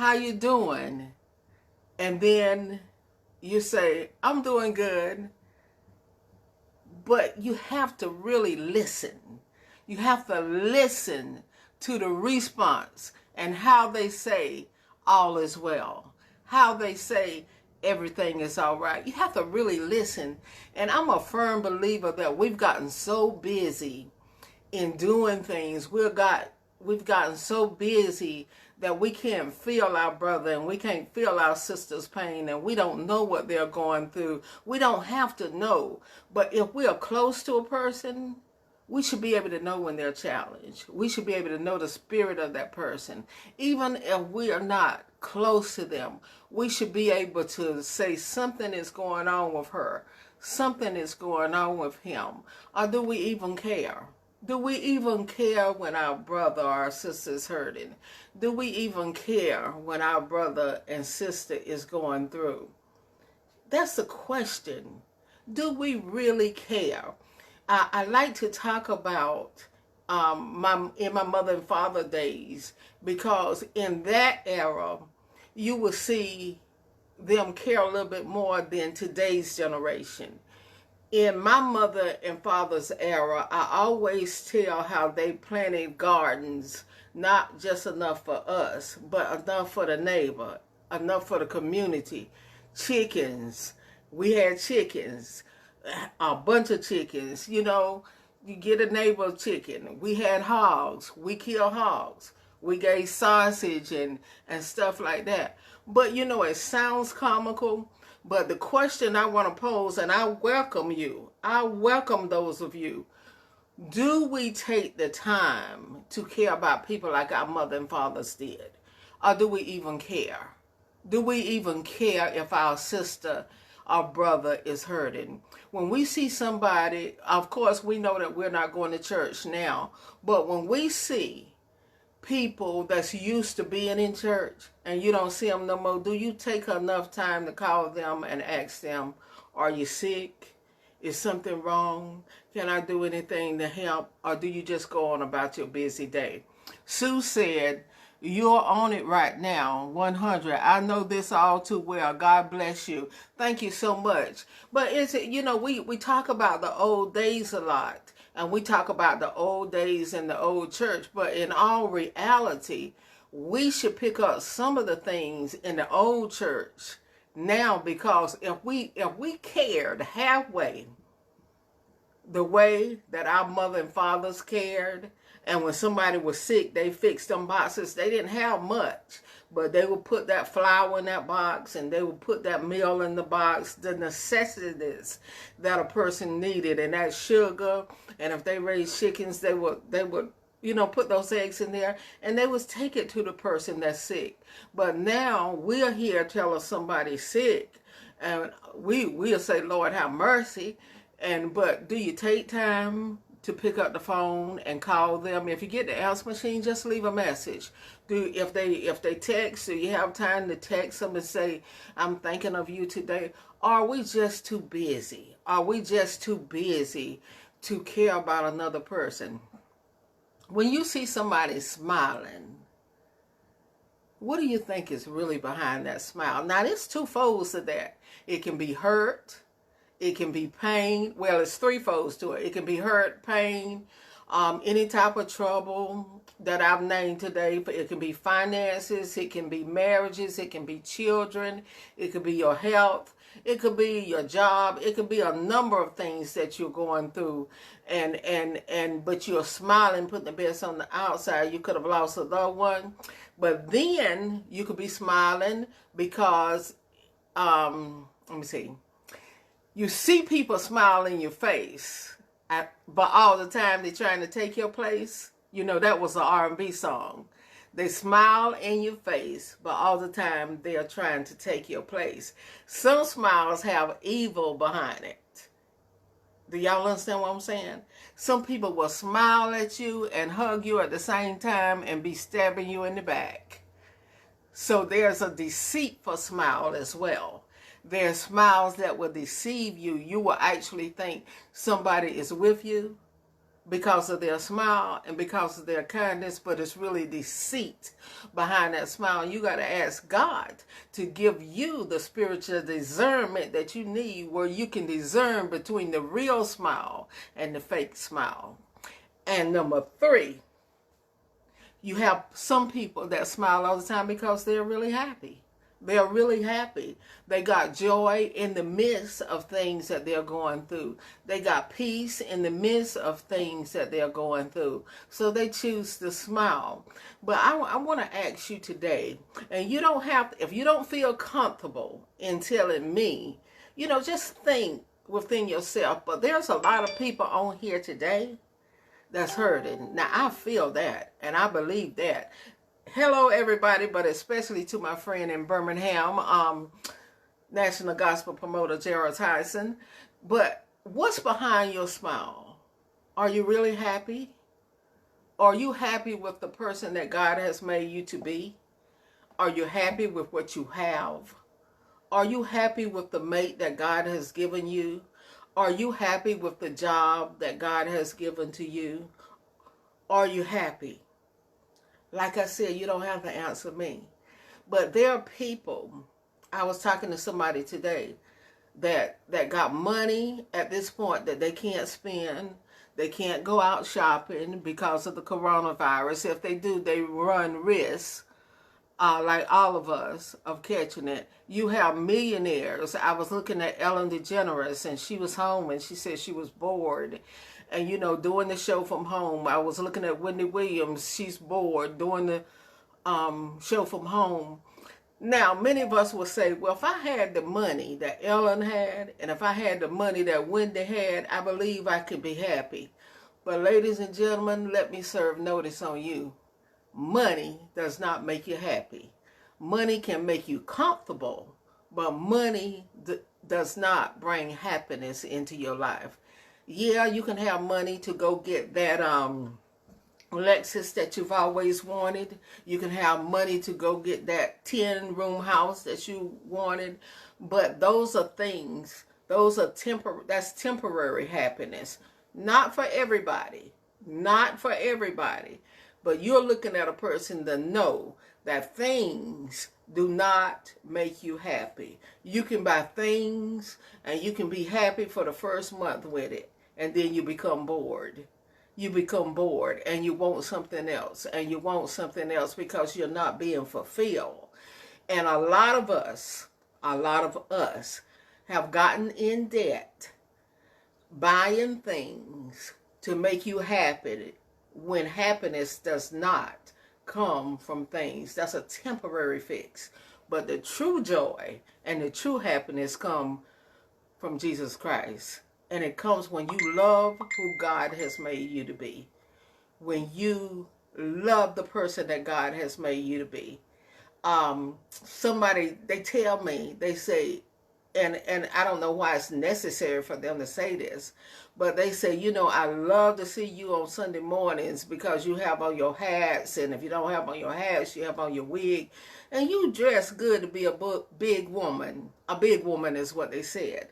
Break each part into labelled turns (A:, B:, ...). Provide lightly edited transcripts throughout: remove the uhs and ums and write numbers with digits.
A: how you doing? And then you say, I'm doing good. But you have to really listen. You have to listen to the response and how they say all is well, how they say everything is all right. You have to really listen. And I'm a firm believer that we've gotten so busy in doing things. We've gotten so busy that we can't feel our brother and we can't feel our sister's pain, and we don't know what they're going through. We don't have to know. But if we are close to a person, we should be able to know when they're challenged. We should be able to know the spirit of that person. Even if we are not close to them, we should be able to say something is going on with her. Something is going on with him. Or do we even care? Do we even care when our brother or our sister is hurting? Do we even care when our brother and sister is going through? That's the question. Do we really care? I like to talk about in my mother and father days, because in that era, you will see them care a little bit more than today's generation. In my mother and father's era, I always tell how they planted gardens, not just enough for us, but enough for the neighbor, enough for the community. Chickens. We had chickens, a bunch of chickens. You know, you get a neighbor chicken. We had hogs. We killed hogs. We gave sausage and stuff like that. But, you know, it sounds comical. But the question I want to pose, and I welcome you, I welcome those of you, do we take the time to care about people like our mother and fathers did? Or do we even care? Do we even care if our sister or brother is hurting? When we see somebody, of course we know that we're not going to church now, but when we see people that's used to being in church and you don't see them no more, do you take enough time to call them and ask them, are you sick? Is something wrong? Can I do anything to help? Or do you just go on about your busy day? Sue said, you're on it right now, 100. I know this all too well. God bless you. Thank you so much. But it's, you know, we talk about the old days a lot. And we talk about the old days in the old church, but in all reality, we should pick up some of the things in the old church now, because if we cared halfway the way that our mother and fathers cared, and when somebody was sick, they fixed them boxes. They didn't have much, but they would put that flour in that box, and they would put that meal in the box, the necessities that a person needed, and that sugar. And if they raised chickens, they would, you know, put those eggs in there, and they would take it to the person that's sick. But now we're here telling somebody sick, and we'll say, Lord, have mercy. But do you take time to pick up the phone and call them? If you get the answer machine, just leave a message. If they text, do you have time to text them and say, I'm thinking of you today? Are we just too busy? Are we just too busy to care about another person? When you see somebody smiling, what do you think is really behind that smile? Now, there's two folds to that. It can be hurt. It can be pain. Well, it's three folds to it. It can be hurt, pain, any type of trouble that I've named today. It can be finances. It can be marriages. It can be children. It could be your health. It could be your job. It could be a number of things that you're going through, but you're smiling, putting the best on the outside. You could have lost a loved one, but then you could be smiling because, let me see. You see people smile in your face, but all the time they're trying to take your place. You know, that was an R&B song. They smile in your face, but all the time they are trying to take your place. Some smiles have evil behind it. Do y'all understand what I'm saying? Some people will smile at you and hug you at the same time and be stabbing you in the back. So there's a deceitful smile as well. There's smiles that will deceive you. You will actually think somebody is with you, because of their smile and because of their kindness, but it's really deceit behind that smile. You got to ask God to give you the spiritual discernment that you need, where you can discern between the real smile and the fake smile. And number 3, you have some people that smile all the time because they're really happy. They're really happy. They got joy in the midst of things that they're going through. They got peace in the midst of things that they're going through. So they choose to smile. But I want to ask you today, and you don't have to, if you don't feel comfortable in telling me, just think within yourself. But there's a lot of people on here today that's hurting. Now, I feel that, and I believe that. Hello, everybody, but especially to my friend in Birmingham, National Gospel Promoter Gerald Tyson. But what's behind your smile? Are you really happy? Are you happy with the person that God has made you to be? Are you happy with what you have? Are you happy with the mate that God has given you? Are you happy with the job that God has given to you? Are you happy? Like I said, you don't have to answer me. But there are people, I was talking to somebody today that got money at this point that they can't spend. They can't go out shopping because of the coronavirus. If they do, they run risks, like all of us, of catching it. You have millionaires. I was looking at Ellen DeGeneres, and she was home, and she said she was bored. And, doing the show from home. I was looking at Wendy Williams. She's bored doing the show from home. Now, many of us will say, well, if I had the money that Ellen had, and if I had the money that Wendy had, I believe I could be happy. But ladies and gentlemen, let me serve notice on you. Money does not make you happy. Money can make you comfortable, but money does not bring happiness into your life. Yeah, you can have money to go get that Lexus that you've always wanted. You can have money to go get that 10-room house that you wanted. But those are things, that's temporary happiness. Not for everybody. Not for everybody. But you're looking at a person to know that things do not make you happy. You can buy things and you can be happy for the first month with it. And then you become bored. You become bored and you want something else. And you want something else because you're not being fulfilled. And a lot of us have gotten in debt buying things to make you happy when happiness does not come from things. That's a temporary fix. But the true joy and the true happiness come from Jesus Christ. And it comes when you love who God has made you to be. When you love the person that God has made you to be. Somebody, they tell me, they say, and I don't know why it's necessary for them to say this, but they say, I love to see you on Sunday mornings because you have on your hats, and if you don't have on your hats, you have on your wig, and you dress good to be a big woman. A big woman is what they said.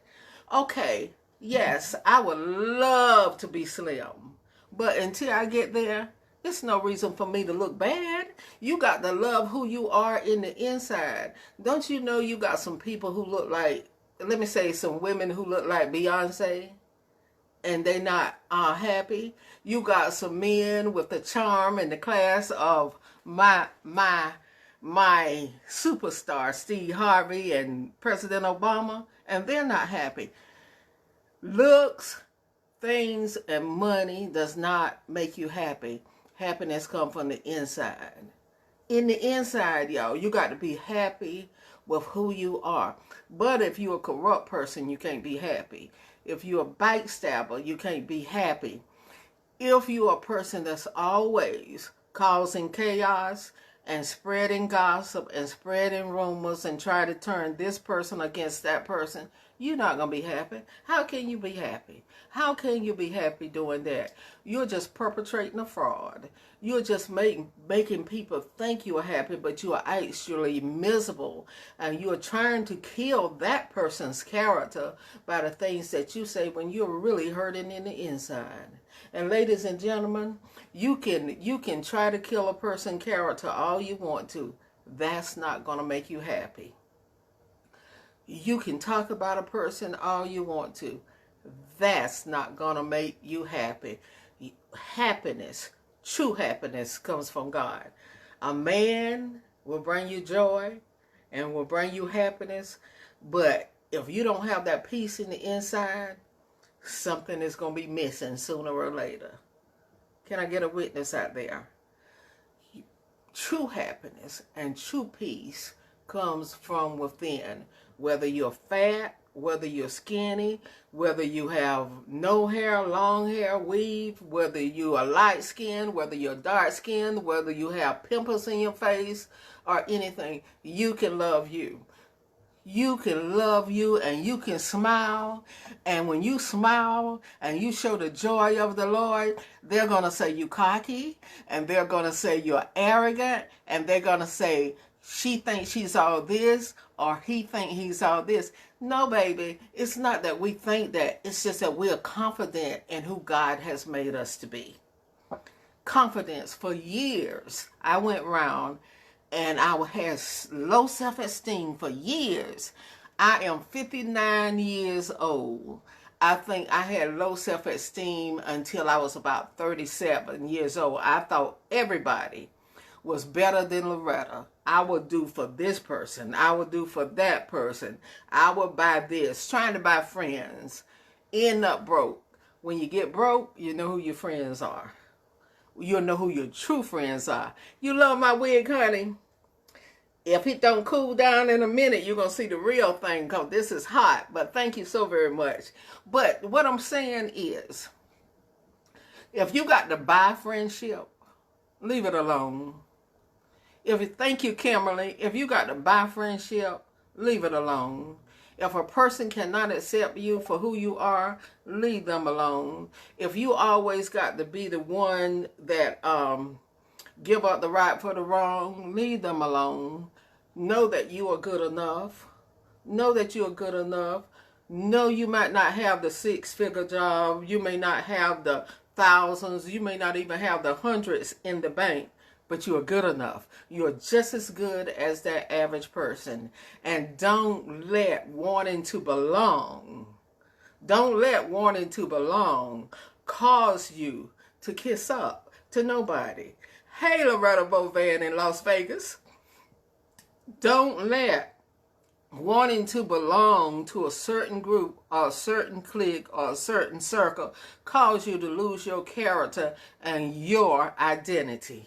A: Okay. Yes, I would love to be slim, but until I get there, there's no reason for me to look bad. You got to love who you are in the inside. Don't you know you got some people who look like, let me say, some women who look like Beyonce, and they not happy? You got some men with the charm and the class of my superstar, Steve Harvey and President Obama, and they're not happy. Looks, things, and money does not make you happy. Happiness comes from the inside. In the inside, y'all, you got to be happy with who you are. But if you're a corrupt person, you can't be happy. If you're a backstabber, you can't be happy. If you're a person that's always causing chaos and spreading gossip and spreading rumors and try to turn this person against that person, you're not going to be happy. How can you be happy? How can you be happy doing that? You're just perpetrating a fraud. You're just making people think you are happy, but you are actually miserable. And you're trying to kill that person's character by the things that you say when you're really hurting in the inside. And ladies and gentlemen, you can try to kill a person's character all you want to. That's not going to make you happy. You can talk about a person all you want to. That's not going to make you happy. Happiness, true happiness, comes from God. A man will bring you joy and will bring you happiness, but if you don't have that peace in the inside, something is going to be missing sooner or later. Can I get a witness out there? True happiness and true peace comes from within. Whether you're fat, whether you're skinny, whether you have no hair, long hair, weave, whether you are light skinned, whether you're dark skinned, whether you have pimples in your face or anything, you can love you. You can love you and you can smile. And when you smile and you show the joy of the Lord, they're going to say you cocky, and they're going to say you're arrogant, and they're going to say she thinks she's all this or he thinks he's all this. No, baby, it's not that we think that. It's just that we're confident in who God has made us to be. Confidence. For years, I went around and I had low self-esteem for years. I am 59 years old. I think I had low self-esteem until I was about 37 years old. I thought everybody was better than Loretta. I would do for this person. I would do for that person. I would buy this. Trying to buy friends. End up broke. When you get broke, you know who your friends are. You'll know who your true friends are. You love my wig, honey? If it don't cool down in a minute, you're going to see the real thing, because this is hot. But thank you so very much. But what I'm saying is, if you got to buy friendship, leave it alone. Thank you, Kimberly. If you got to buy friendship, leave it alone. If a person cannot accept you for who you are, leave them alone. If you always got to be the one that give up the right for the wrong, leave them alone. Know that you are good enough. Know that you are good enough. Know you might not have the six-figure job. You may not have the thousands. You may not even have the hundreds in the bank. But you are good enough. You are just as good as that average person. And don't let wanting to belong, cause you to kiss up to nobody. Hey, Loretta Bovan in Las Vegas. Don't let wanting to belong to a certain group or a certain clique or a certain circle cause you to lose your character and your identity.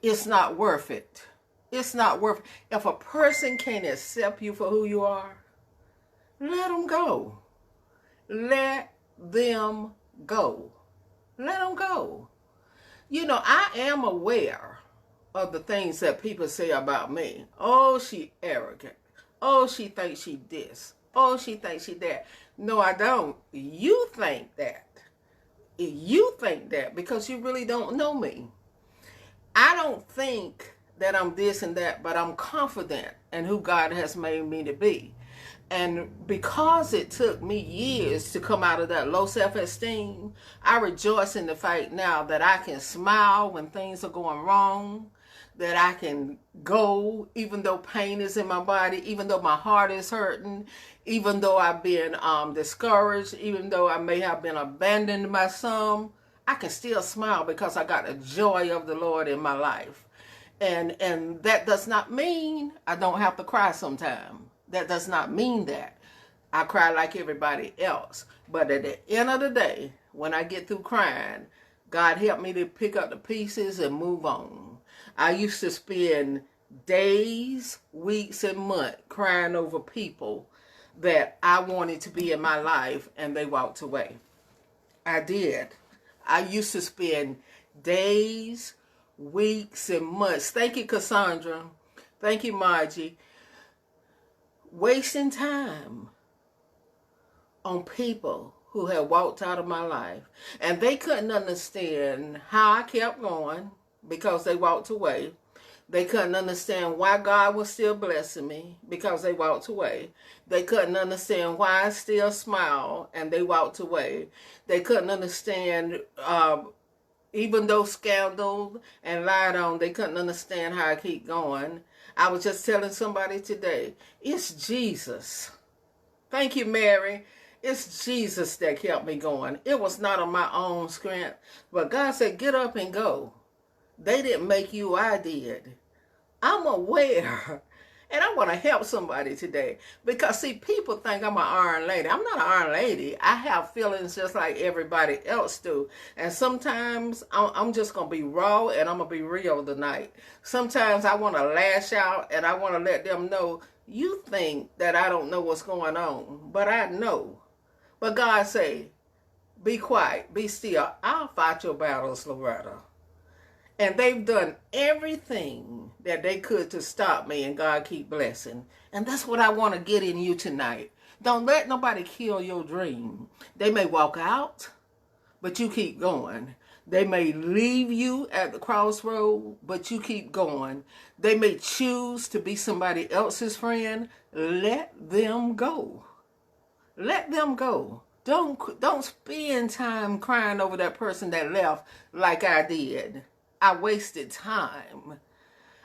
A: It's not worth it. It's not worth it. If a person can't accept you for who you are, let them go. Let them go. Let them go. You know, I am aware of the things that people say about me. Oh, she arrogant. Oh, she thinks she this. Oh, she thinks she that. No, I don't. You think that. You think that because you really don't know me. I don't think that I'm this and that, but I'm confident in who God has made me to be. And because it took me years to come out of that low self-esteem, I rejoice in the fact now that I can smile when things are going wrong, that I can go even though pain is in my body, even though my heart is hurting, even though I've been discouraged, even though I may have been abandoned by some. I can still smile because I got the joy of the Lord in my life. And that does not mean I don't have to cry sometime. That does not mean that. I cry like everybody else. But at the end of the day, when I get through crying, God helped me to pick up the pieces and move on. I used to spend days, weeks, and months crying over people that I wanted to be in my life, and they walked away. I did. I used to spend days, weeks, and months. Thank you, Cassandra. Thank you, Margie. Wasting time on people who had walked out of my life. And they couldn't understand how I kept going because they walked away. They couldn't understand why God was still blessing me because they walked away. They couldn't understand why I still smile and they walked away. They couldn't understand, even though scandaled and lied on, they couldn't understand how I keep going. I was just telling somebody today, it's Jesus. Thank you, Mary. It's Jesus that kept me going. It was not on my own strength. But God said, get up and go. They didn't make you, I did. I'm aware. And I want to help somebody today. Because, see, people think I'm an iron lady. I'm not an iron lady. I have feelings just like everybody else do. And sometimes I'm just going to be raw and I'm going to be real tonight. Sometimes I want to lash out and I want to let them know, you think that I don't know what's going on. But I know. But God say, be quiet, be still. I'll fight your battles, Loretta. And they've done everything that they could to stop me, and God keep blessing. And that's what I want to get in you tonight. Don't let nobody kill your dream. They may walk out, but you keep going. They may leave you at the crossroad, but you keep going. They may choose to be somebody else's friend. Let them go. Let them go. Don't spend time crying over that person that left like I did. I wasted time.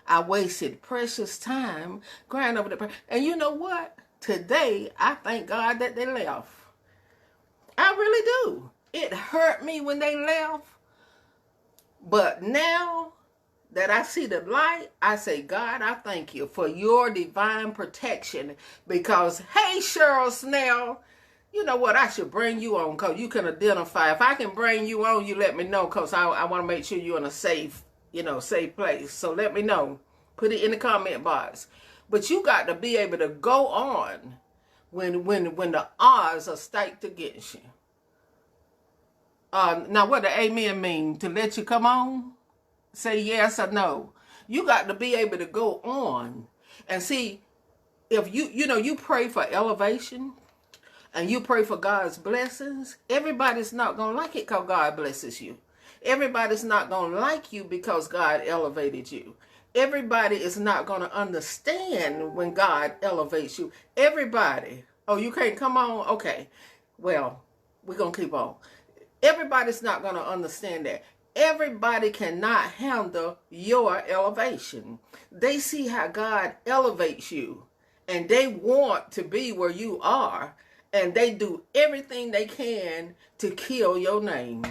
A: I wasted precious time crying over that person. And you know what? Today, I thank God that they left. I really do. It hurt me when they left. But now that I see the light, I say, God, I thank you for your divine protection. Because, hey, Cheryl Snell, you know what? I should bring you on because you can identify. If I can bring you on, you let me know because I want to make sure you're in a safe place. So let me know. Put it in the comment box. But you got to be able to go on when the odds are stacked against you. Now, what does amen mean? To let you come on? Say yes or no. You got to be able to go on. And see, if you pray for elevation and you pray for God's blessings, everybody's not going to like it because God blesses you. Everybody's not going to like you because God elevated you. Everybody is not going to understand when God elevates you. Everybody. Oh, you can't come on? Okay. Well, we're going to keep on. Everybody's not going to understand that. Everybody cannot handle your elevation. They see how God elevates you, and they want to be where you are, and they do everything they can to kill your name.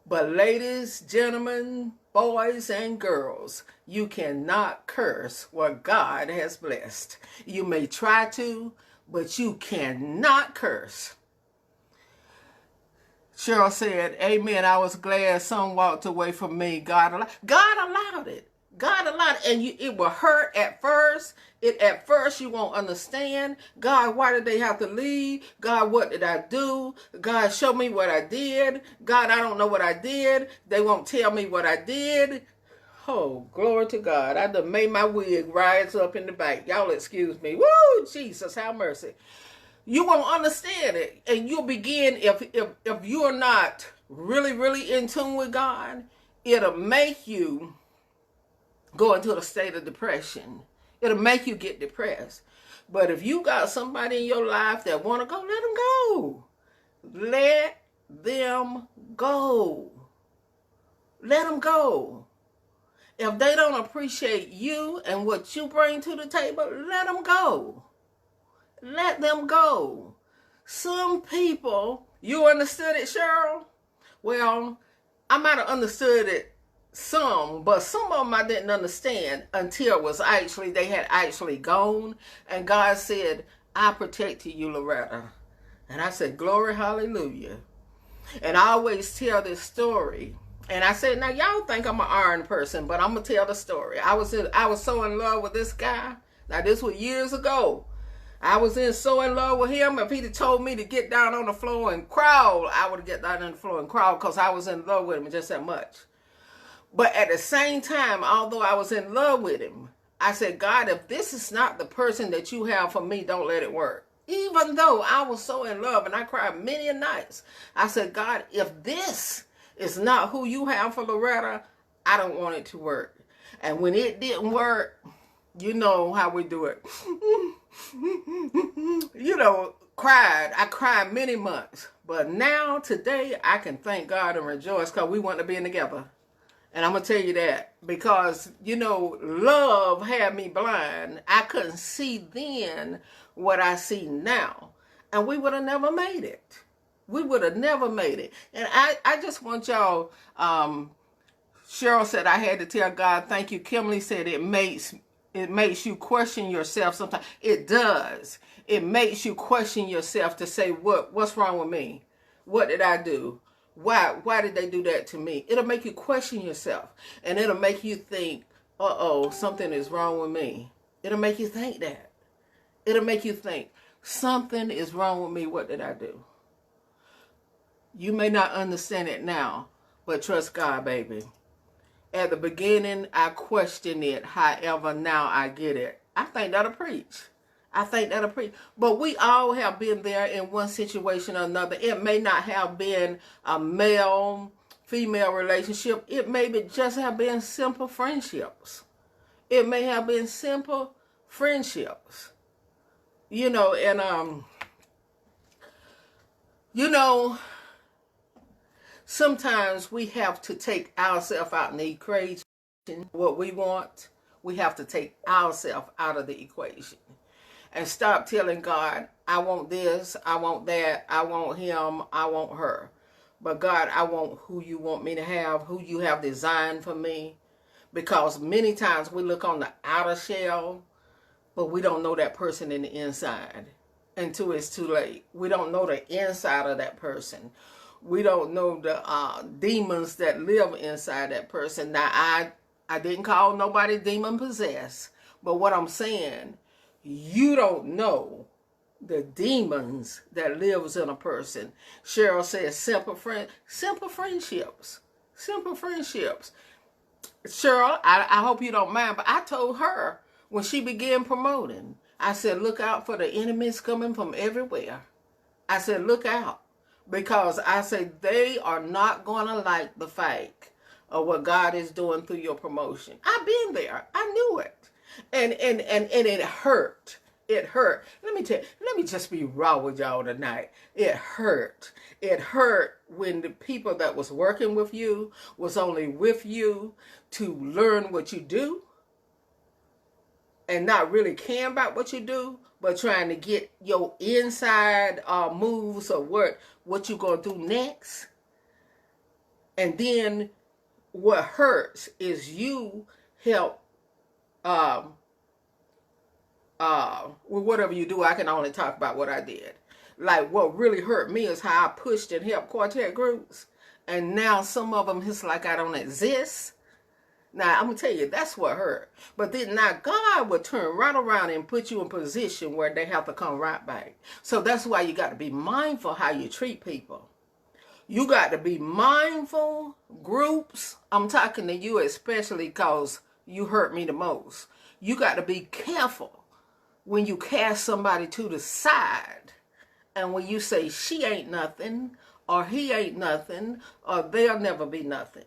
A: But ladies, gentlemen, boys, and girls, you cannot curse what God has blessed. You may try to, but you cannot curse. Cheryl said, amen, I was glad some walked away from me. God allowed it. God allowed it. And it will hurt at first. At first you won't understand. God, why did they have to leave? God, what did I do? God, show me what I did. God, I don't know what I did. They won't tell me what I did. Oh, glory to God. I done made my wig rise up in the back. Y'all excuse me. Woo, Jesus, have mercy. You won't understand it. And you'll begin, if you're not really, really in tune with God, it'll make you go into a state of depression. It'll make you get depressed. But if you got somebody in your life that want to go, let them go. Let them go. Let them go. If they don't appreciate you and what you bring to the table, let them go. Let them go. Some people, you understood it, Cheryl? Well, I might have understood it some, but some of them I didn't understand until it was they had actually gone. And God said, I protected you, Loretta. And I said, glory, hallelujah. And I always tell this story. And I said, now y'all think I'm an iron person, but I'm going to tell the story. I was so in love with this guy. Now this was years ago. I was so in love with him. If he'd have told me to get down on the floor and crawl, I would have get down on the floor and crawl because I was in love with him just that much. But at the same time, although I was in love with him, I said, God, if this is not the person that you have for me, don't let it work. Even though I was so in love and I cried many a nights, I said, God, if this is not who you have for Loretta, I don't want it to work. And when it didn't work, you know how we do it. You know, cried. I cried many months. But now, today, I can thank God and rejoice because we want to be together. And I'm going to tell you that because, you know, love had me blind. I couldn't see then what I see now. And we would have never made it. We would have never made it. And I just want y'all, Cheryl said I had to tell God, thank you. Kimberly said it makes you question yourself sometimes. It does. It makes you question yourself to say, what's wrong with me? What did I do? Why did they do that to me? It'll make you question yourself. And it'll make you think, uh-oh, something is wrong with me. It'll make you think that. It'll make you think, something is wrong with me. What did I do? You may not understand it now, but trust God, baby. At the beginning, I questioned it. However, now I get it. I think that'll preach. But we all have been there in one situation or another. It may not have been a male-female relationship. It may just have been simple friendships. It may have been simple friendships. You know, and, you know, sometimes we have to take ourselves out in the equation. What we want, we have to take ourselves out of the equation. And stop telling God, I want this, I want that, I want him, I want her. But God, I want who you want me to have, who you have designed for me. Because many times we look on the outer shell, but we don't know that person in the inside until it's too late. We don't know the inside of that person. We don't know the demons that live inside that person. Now, I didn't call nobody demon possessed, but what I'm saying, you don't know the demons that lives in a person. Cheryl says simple friendships. Cheryl, I hope you don't mind, but I told her when she began promoting, I said, look out for the enemies coming from everywhere. I said, look out. Because I said, they are not going to like the fake of what God is doing through your promotion. I've been there. I knew it. And it hurt. It hurt. Let me just be raw with y'all tonight. It hurt. It hurt when the people that was working with you was only with you to learn what you do and not really caring about what you do, but trying to get your inside moves or what you're going to do next. And then what hurts is you help with whatever you do. I can only talk about what I did. Like what really hurt me is how I pushed and helped quartet groups. And now some of them, it's like I don't exist. Now, I'm going to tell you, that's what hurt. But then now God will turn right around and put you in position where they have to come right back. So that's why you got to be mindful how you treat people. You got to be mindful, groups. I'm talking to you especially because you hurt me the most. You got to be careful when you cast somebody to the side and when you say she ain't nothing or he ain't nothing or they'll never be nothing.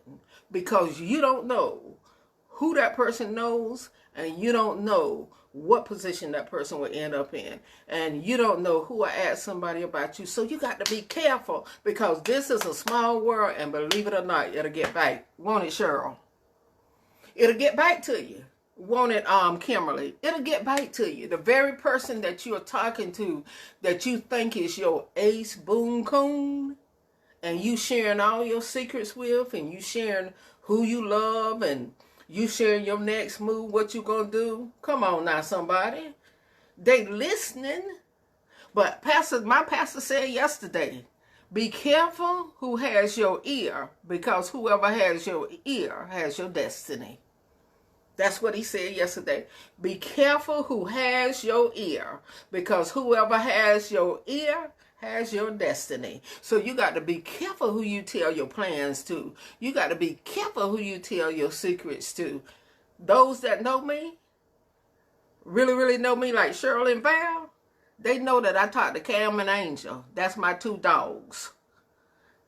A: Because you don't know who that person knows and you don't know what position that person will end up in. And you don't know who will ask somebody about you. So you got to be careful because this is a small world and believe it or not, it'll get back. Won't it, Cheryl? It'll get back to you. Won't it, Kimberly? It'll get back to you. The very person that you're talking to that you think is your ace boon coon, and you sharing all your secrets with, and you sharing who you love, and you sharing your next move, what you gonna do. Come on now, somebody. They listening. But my pastor said yesterday, be careful who has your ear, because whoever has your ear has your destiny. That's what he said yesterday. Be careful who has your ear, because whoever has your ear has your destiny. So you got to be careful who you tell your plans to. You got to be careful who you tell your secrets to. Those that know me, really, really know me, like Cheryl and Val, They know that I talk to Cam and Angel. That's my two dogs.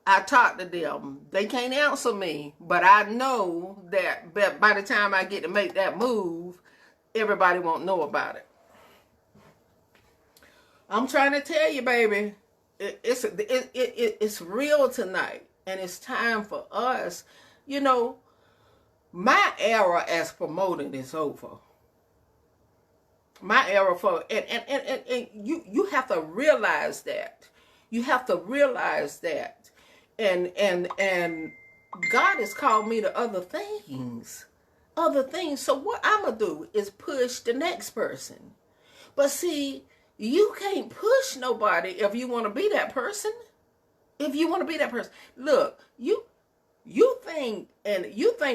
A: I talk to them. They can't answer me, but I know that by the time I get to make that move, everybody won't know about it. I'm trying to tell you, baby, it's real tonight, and it's time for us. You know, my era as promoting is over. My era for and you have to realize that. You have to realize that. And God has called me to other things. Other things. So what I'm gonna do is push the next person. But see, you can't push nobody if you want to be that person. If you want to be that person. Look, you think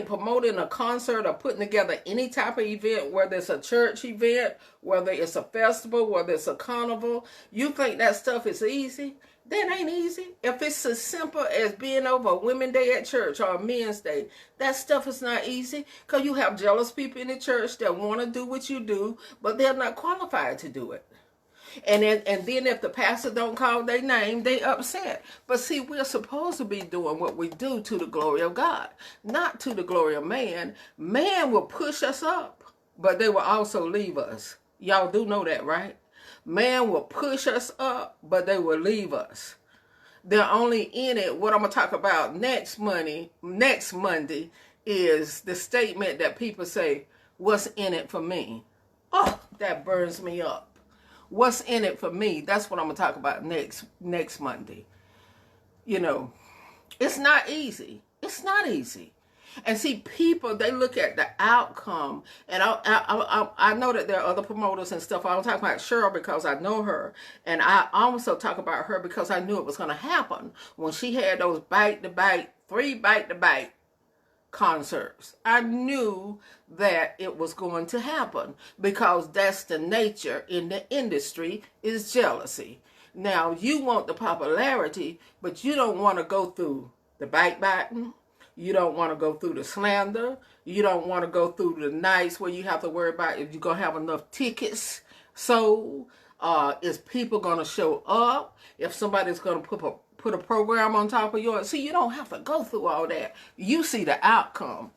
A: promoting a concert or putting together any type of event, whether it's a church event, whether it's a festival, whether it's a carnival, you think that stuff is easy? That ain't easy. If it's as simple as being over a Women's Day at church or a Men's Day, that stuff is not easy, because you have jealous people in the church that want to do what you do, but they're not qualified to do it. And then if the pastor don't call their name, they upset. But see, we're supposed to be doing what we do to the glory of God, not to the glory of man. Man will push us up, but they will also leave us. Y'all do know that, right? Man will push us up, but they will leave us. They're only in it. What I'm going to talk about next Monday is the statement that people say, what's in it for me? Oh, that burns me up. What's in it for me? That's what I'm going to talk about next Monday. You know, it's not easy. It's not easy. And see, people, they look at the outcome. And I know that there are other promoters and stuff. I don't talk about Cheryl because I know her. And I also talk about her because I knew it was going to happen. When she had those three back-to-back concerts, I knew that it was going to happen, because that's the nature in the industry, is jealousy. Now, you want the popularity, but you don't want to go through the backbiting. You don't want to go through the slander. You don't want to go through the nights where you have to worry about if you're going to have enough tickets sold. Is people going to show up? If somebody's going to put a program on top of yours. See, you don't have to go through all that. You see the outcome.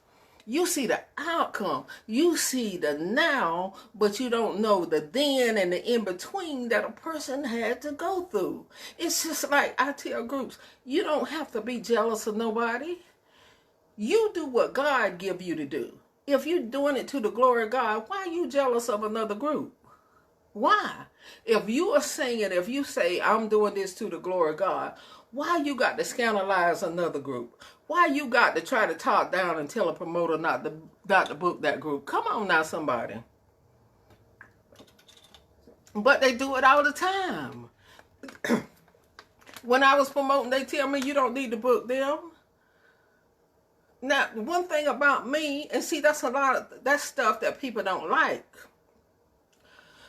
A: You see the outcome. You see the now, but you don't know the then and the in-between that a person had to go through. It's just like I tell groups, you don't have to be jealous of nobody. You do what God give you to do. If you're doing it to the glory of God, why are you jealous of another group? Why? If you are singing, if you say, I'm doing this to the glory of God, why you got to scandalize another group? Why you got to try to talk down and tell a promoter not to book that group? Come on now, somebody. But they do it all the time. When I was promoting, they tell me you don't need to book them. Now, one thing about me, and see, that's stuff that people don't like.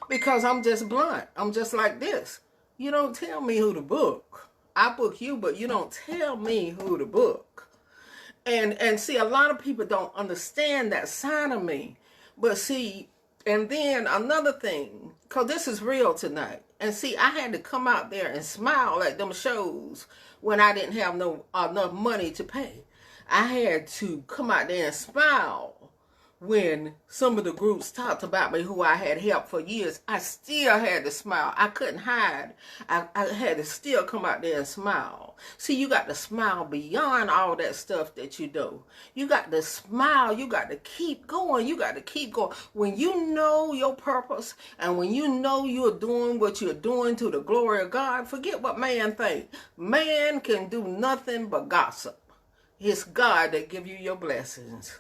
A: Because I'm just blunt. I'm just like this. You don't tell me who to book. I book you, but you don't tell me who to book. And see, a lot of people don't understand that side of me. But see, and then another thing, because this is real tonight. And see, I had to come out there and smile at them shows when I didn't have enough money to pay. I had to come out there and smile when some of the groups talked about me who I had helped for years. I still had to smile. I couldn't hide. I had to still come out there and smile. See, you got to smile beyond all that stuff that you do. You got to smile. You got to keep going. You got to keep going. When you know your purpose and when you know you're doing what you're doing to the glory of God, forget what man thinks. Man can do nothing but gossip. It's God that give you your blessings.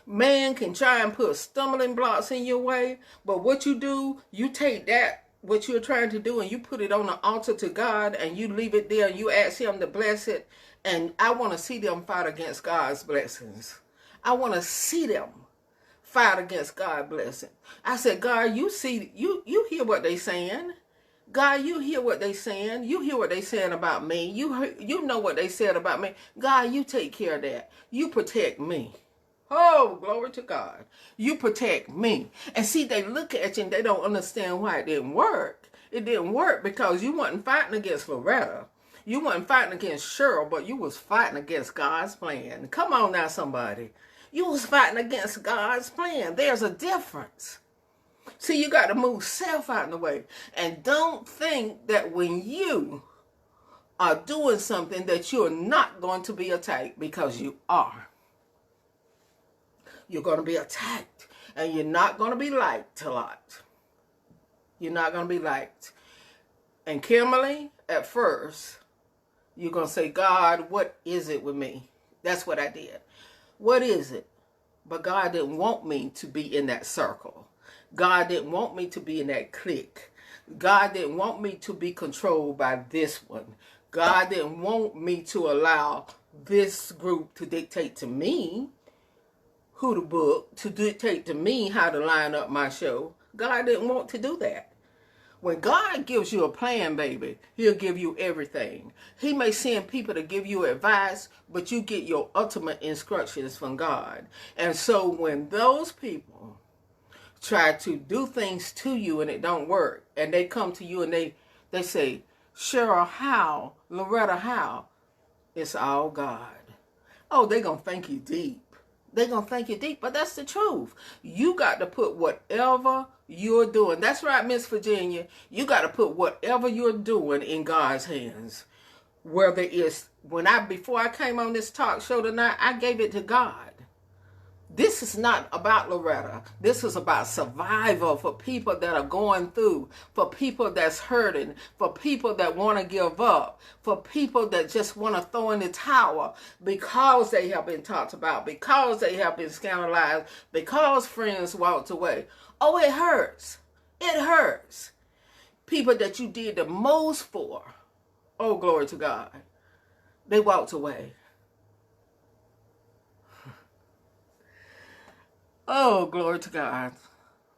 A: Man can try and put stumbling blocks in your way, but what you do, you take that, what you're trying to do, and you put it on the altar to God, and you leave it there, and you ask him to bless it, and I want to see them fight against God's blessings. I want to see them fight against God's blessing. I said, God, you see, you hear what they saying. God, you hear what they saying. You hear what they saying about me. You know what they said about me. God, you take care of that. You protect me. Oh, glory to God. You protect me. And see, they look at you and they don't understand why it didn't work. It didn't work because you wasn't fighting against Loretta. You wasn't fighting against Cheryl, but you was fighting against God's plan. Come on now, somebody. You was fighting against God's plan. There's a difference. See, you got to move self out of the way. And don't think that when you are doing something that you're not going to be attacked, because you are. You're going to be attacked. And you're not going to be liked a lot. You're not going to be liked. And Kimberly, at first, you're going to say, God, what is it with me? That's what I did. What is it? But God didn't want me to be in that circle. God didn't want me to be in that clique. God didn't want me to be controlled by this one. God didn't want me to allow this group to dictate to me who to book, to dictate to me how to line up my show. God didn't want to do that. When God gives you a plan, baby, he'll give you everything. He may send people to give you advice, but you get your ultimate instructions from God. And so when those people try to do things to you and it don't work, and they come to you and they say, Cheryl, how? Loretta, how? It's all God. Oh, they're going to think you deep. They're going to think you deep, but that's the truth. You got to put whatever you're doing. That's right, Miss Virginia. You got to put whatever you're doing in God's hands. Whether it's, before I came on this talk show tonight, I gave it to God. This is not about Loretta. This is about survival for people that are going through, for people that's hurting, for people that want to give up, for people that just want to throw in the towel because they have been talked about, because they have been scandalized, because friends walked away. Oh, it hurts. It hurts. People that you did the most for, oh, glory to God, they walked away. Oh, glory to God.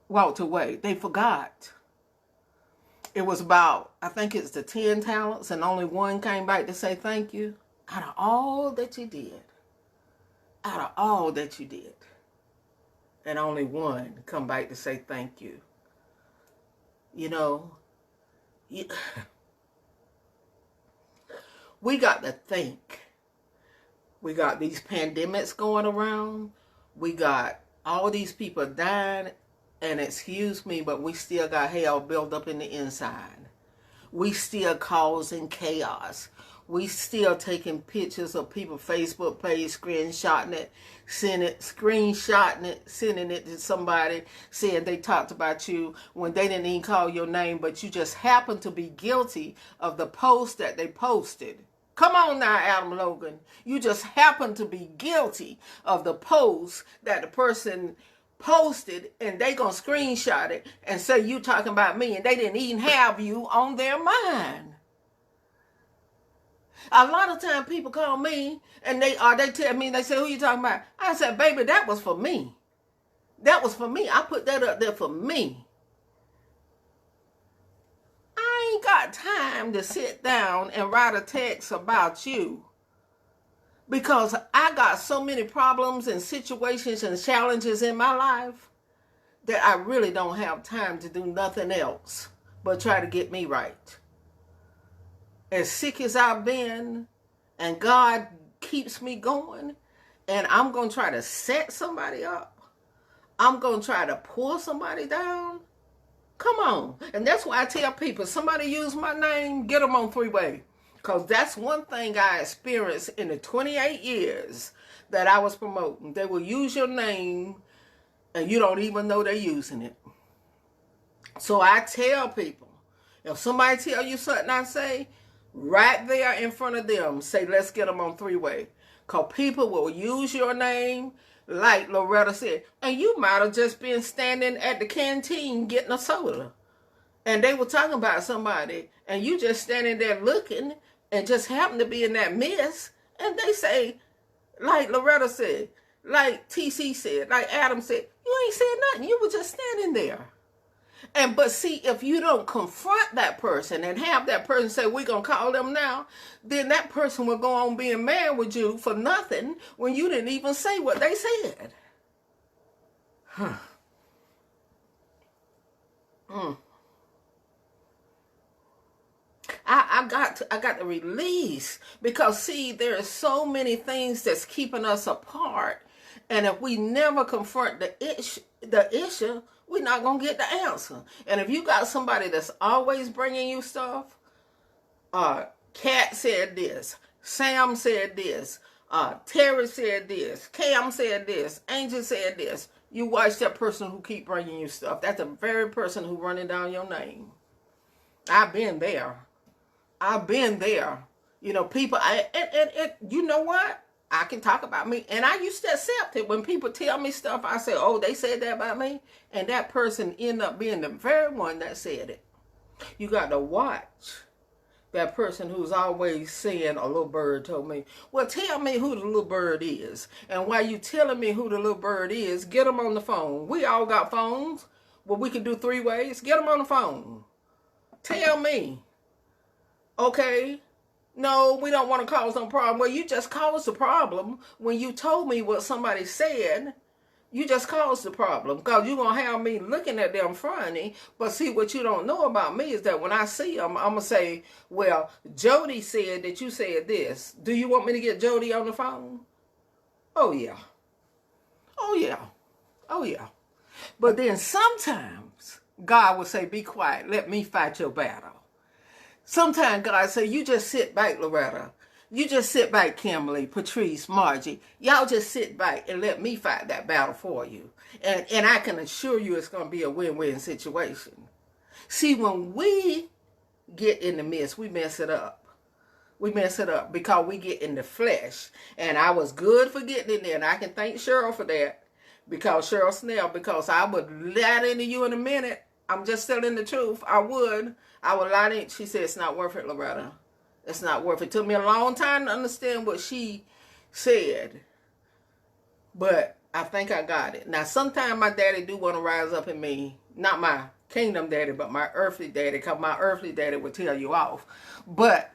A: Walked away. They forgot. It was about, I think it's the 10 talents, and only one came back to say thank you. Out of all that you did. Out of all that you did. And only one come back to say thank you. You know, we got to think. We got these pandemics going around. We got all these people dying, and excuse me, but we still got hell built up in the inside. We still causing chaos. We still taking pictures of people's Facebook page, screenshotting it, sending it to somebody, saying they talked about you when they didn't even call your name, but you just happened to be guilty of the post that they posted. Come on now, Adam Logan. You just happen to be guilty of the post that the person posted, and they gonna screenshot it and say you talking about me, and they didn't even have you on their mind. A lot of time people call me and they tell me, they say, who you talking about? I said, baby, that was for me. That was for me. I put that up there for me. I ain't got time to sit down and write a text about you, because I got so many problems and situations and challenges in my life that I really don't have time to do nothing else but try to get me right. As sick as I've been, and God keeps me going, and I'm going to try to set somebody up, I'm going to try to pull somebody down. Come on. And that's why I tell people, somebody use my name, get them on three-way. Because that's one thing I experienced in the 28 years that I was promoting. They will use your name and you don't even know they're using it. So I tell people, if somebody tell you something I say, right there in front of them, say, let's get them on three-way. Because people will use your name, like Loretta said, and you might have just been standing at the canteen getting a soda. And they were talking about somebody, and you just standing there looking, and just happen to be in that mess. And they say, like Loretta said, like TC said, like Adam said, you ain't said nothing. You were just standing there. But see, if you don't confront that person and have that person say, we're going to call them now, then that person will go on being mad with you for nothing when you didn't even say what they said. I got to release, because see, there are so many things that's keeping us apart, and if we never confront the issue, we're not gonna get the answer. And if you got somebody that's always bringing you stuff, Kat said this, Sam said this, Terry said this, Cam said this, Angel said this. You watch that person who keep bringing you stuff. That's the very person who running down your name. I've been there. I've been there. You know, people, you know what? I can talk about me. And I used to accept it. When people tell me stuff, I say, oh, they said that about me. And that person end up being the very one that said it. You got to watch that person who's always saying, a little bird told me. Well, tell me who the little bird is. And while you telling me who the little bird is, get them on the phone. We all got phones. Well, we can do 3 ways. Get them on the phone. Tell me. Okay? No, we don't want to cause no problem. Well, you just caused the problem when you told me what somebody said. You just caused the problem, because you're going to have me looking at them funny. But see, what you don't know about me is that when I see them, I'm going to say, well, Jody said that you said this. Do you want me to get Jody on the phone? Oh, yeah. Oh, yeah. Oh, yeah. But then sometimes God will say, be quiet. Let me fight your battle. Sometimes God say, you just sit back, Loretta. You just sit back, Kimberly, Patrice, Margie. Y'all just sit back and let me fight that battle for you. And I can assure you it's going to be a win-win situation. See, when we get in the midst, we mess it up. We mess it up because we get in the flesh. And I was good for getting in there. And I can thank Cheryl for that. Because Cheryl Snell, because I would lie into you in a minute. I'm just telling the truth. I would lie to you. She said, it's not worth it, Loretta. It's not worth it. It took me a long time to understand what she said. But I think I got it. Now, sometimes my daddy do want to rise up in me. Not my kingdom daddy, but my earthly daddy. Because my earthly daddy would tell you off. But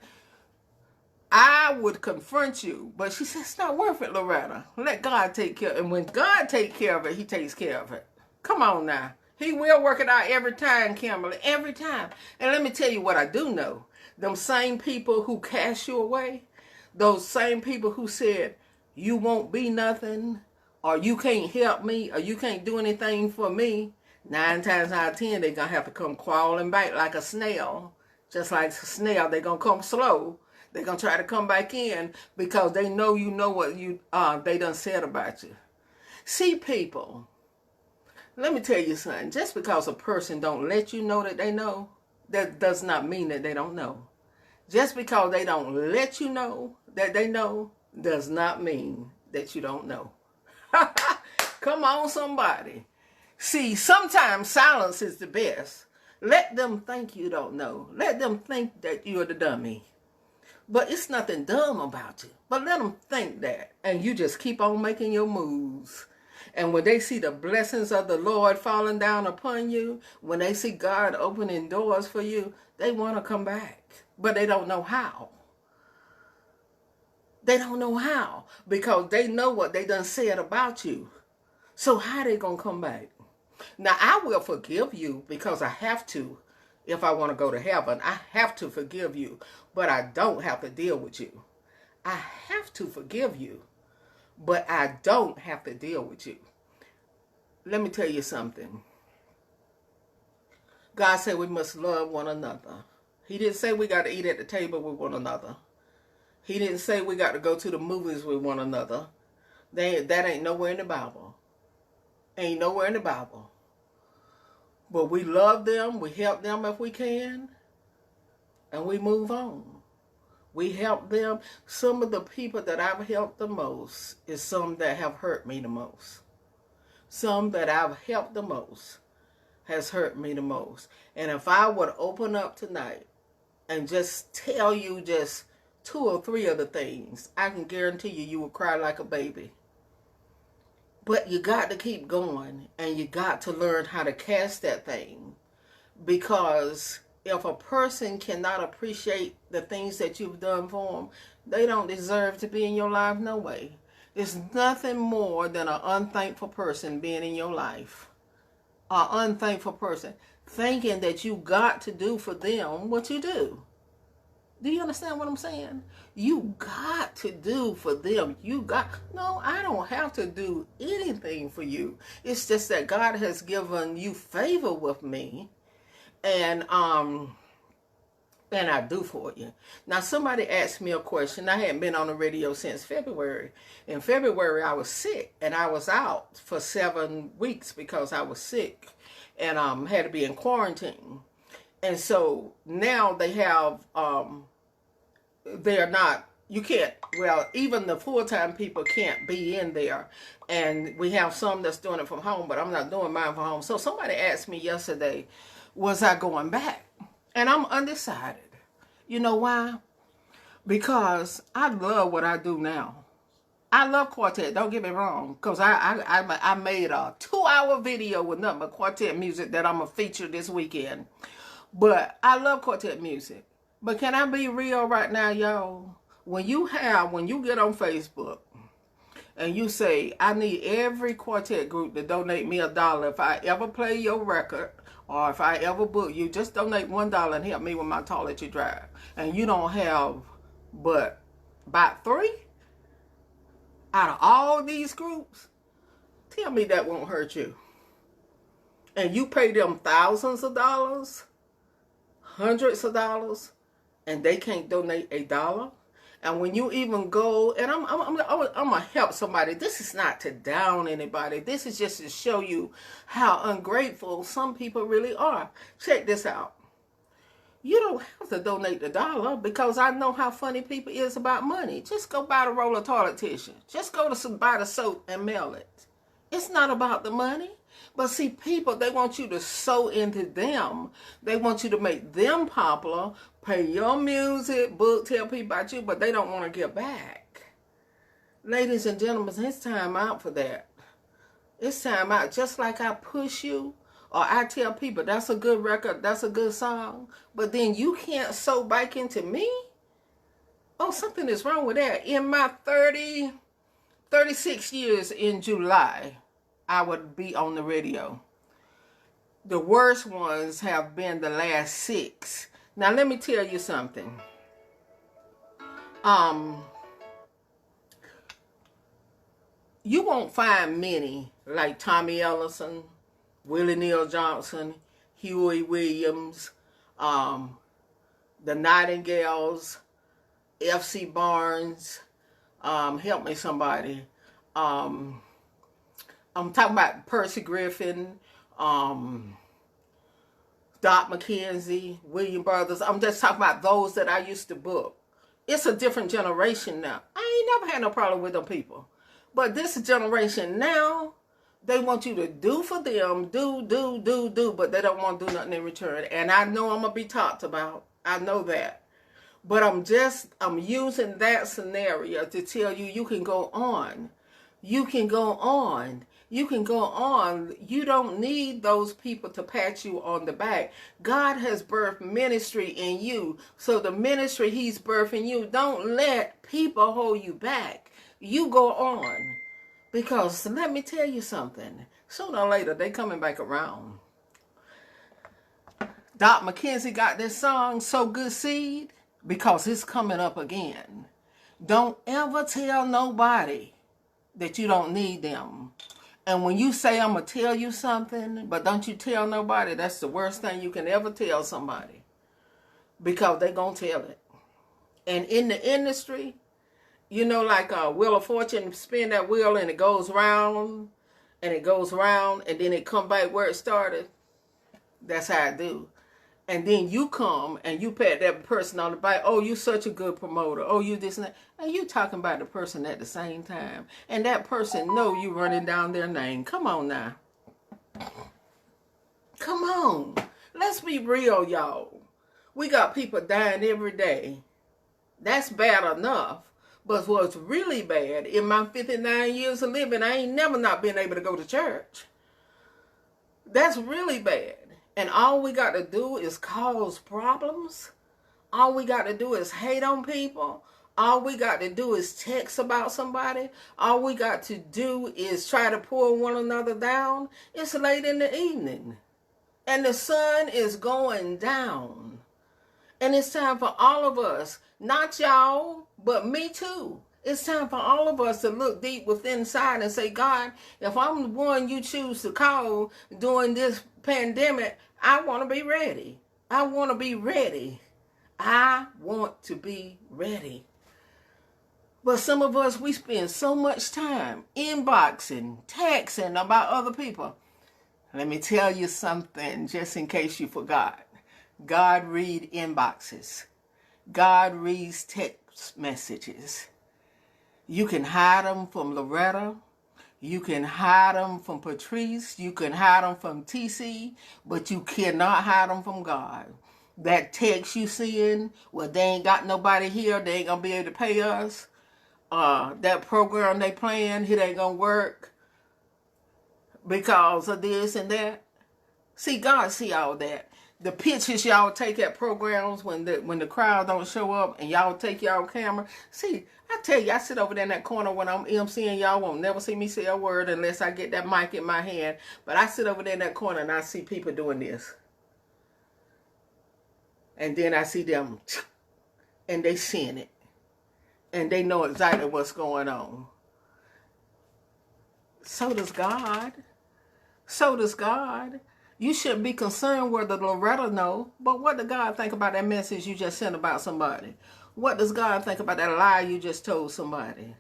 A: I would confront you. But she said, it's not worth it, Loretta. Let God take care of it. And when God takes care of it, he takes care of it. Come on now. He will work it out every time, Kimberly. Every time. And let me tell you what I do know. Them same people who cast you away, those same people who said, you won't be nothing, or you can't help me, or you can't do anything for me, 9 times out of 10, they're going to have to come crawling back like a snail. Just like a snail, they're going to come slow. They're going to try to come back in because they know you know what they done said about you. See, people, let me tell you something. Just because a person don't let you know that they know, that does not mean that they don't know. Just because they don't let you know that they know does not mean that you don't know. Come on, somebody. See, sometimes silence is the best. Let them think you don't know. Let them think that you're the dummy. But it's nothing dumb about you. But let them think that. And you just keep on making your moves. And when they see the blessings of the Lord falling down upon you, when they see God opening doors for you, they want to come back. But they don't know how. They don't know how. Because they know what they done said about you. So how they going to come back? Now, I will forgive you because I have to. If I want to go to heaven, I have to forgive you. But I don't have to deal with you. I have to forgive you. But I don't have to deal with you. Let me tell you something. God said we must love one another. He didn't say we got to eat at the table with one another. He didn't say we got to go to the movies with one another. That ain't nowhere in the Bible. Ain't nowhere in the Bible. But we love them. We help them if we can. And we move on. We help them. Some of the people that I've helped the most is some that have hurt me the most. Some that I've helped the most has hurt me the most. And if I would open up tonight and just tell you just 2 or 3 of the things, I can guarantee you would cry like a baby. But you got to keep going, and you got to learn how to cast that thing. Because if a person cannot appreciate the things that you've done for them, they don't deserve to be in your life no way. It's nothing more than an unthankful person being in your life. An unthankful person thinking that you got to do for them what you do. Do you understand what I'm saying? You got to do for them. No, I don't have to do anything for you. It's just that God has given you favor with me, and I do for you. Now, somebody asked me a question. I hadn't been on the radio since February. In February, I was sick, and I was out for 7 weeks because I was sick, and had to be in quarantine. And so now they have, they're not, you can't, well, even the full-time people can't be in there. And we have some that's doing it from home, but I'm not doing mine from home. So somebody asked me yesterday, was I going back? And I'm undecided. You know why? Because I love what I do now. I love quartet, don't get me wrong, because I made a 2-hour video with nothing but quartet music that I'm going to feature this weekend. But I love quartet music. But can I be real right now, y'all? When you get on Facebook and you say, I need every quartet group to donate me $1 if I ever play your record, or if I ever book you, just donate $1 and help me with my toiletry drive. And you don't have but about 3 out of all these groups, tell me that won't hurt you. And you pay them thousands of dollars, hundreds of dollars, and they can't donate $1. And when you even go, and I'm gonna help somebody. This is not to down anybody. This is just to show you how ungrateful some people really are. Check this out. You don't have to donate $1 because I know how funny people is about money. Just go buy the roll of toilet tissue. Just go to buy the soap and mail it. It's not about the money. But see, people, they want you to sow into them. They want you to make them popular, pay your music, book, tell people about you, but they don't want to give back. Ladies and gentlemen, it's time out for that. It's time out. Just like I push you, or I tell people, that's a good record, that's a good song, but then you can't sow back into me? Oh, something is wrong with that. In my 36 years in July, I would be on the radio. The worst ones have been the last 6. Now, let me tell you something. You won't find many like Tommy Ellison, Willie Neal Johnson, Huey Williams, the Nightingales, F.C. Barnes, help me somebody. I'm talking about Percy Griffin, Doc McKenzie, William Brothers. I'm just talking about those that I used to book. It's a different generation now. I ain't never had no problem with them people. But this generation now, they want you to do for them, do, but they don't want to do nothing in return. And I know I'm going to be talked about. I know that. But I'm using that scenario to tell you, you can go on. You can go on. You can go on. You don't need those people to pat you on the back. God has birthed ministry in you. So the ministry he's birthing you, don't let people hold you back. You go on. Because let me tell you something. Sooner or later, they coming back around. Doc McKenzie got this song, So Good Seed, because it's coming up again. Don't ever tell nobody that you don't need them. And when you say, I'm going to tell you something, but don't you tell nobody, that's the worst thing you can ever tell somebody. Because they're going to tell it. And in the industry, you know, like a Wheel of Fortune, spin that wheel and it goes round, and it goes round, and then it come back where it started. That's how I do. And then you come and you pat that person on the back. Oh, you such a good promoter. Oh, you this and that. And you talking about the person at the same time. And that person know you running down their name. Come on now. Come on. Let's be real, y'all. We got people dying every day. That's bad enough. But what's really bad, in my 59 years of living, I ain't never not been able to go to church. That's really bad. And all we got to do is cause problems. All we got to do is hate on people. All we got to do is text about somebody. All we got to do is try to pull one another down. It's late in the evening. And the sun is going down. And it's time for all of us, not y'all, but me too. It's time for all of us to look deep within inside and say, God, if I'm the one you choose to call during this pandemic, I want to be ready. I want to be ready. I want to be ready. But some of us, we spend so much time inboxing, texting about other people. Let me tell you something, just in case you forgot. God reads inboxes. God reads text messages. You can hide them from Loretta. You can hide them from Patrice. You can hide them from TC. But you cannot hide them from God. That text you send, well, they ain't got nobody here. They ain't going to be able to pay us. That program they playing, it ain't going to work because of this and that. See, God see all that. The pictures y'all take at programs when the crowd don't show up and y'all take y'all camera. See, I tell you, I sit over there in that corner when I'm emceeing. Y'all won't never see me say a word unless I get that mic in my hand. But I sit over there in that corner and I see people doing this. And then I see them and they seeing it. And they know exactly what's going on. So does God. So does God. You shouldn't be concerned whether Loretta know, but what does God think about that message you just sent about somebody? What does God think about that lie you just told somebody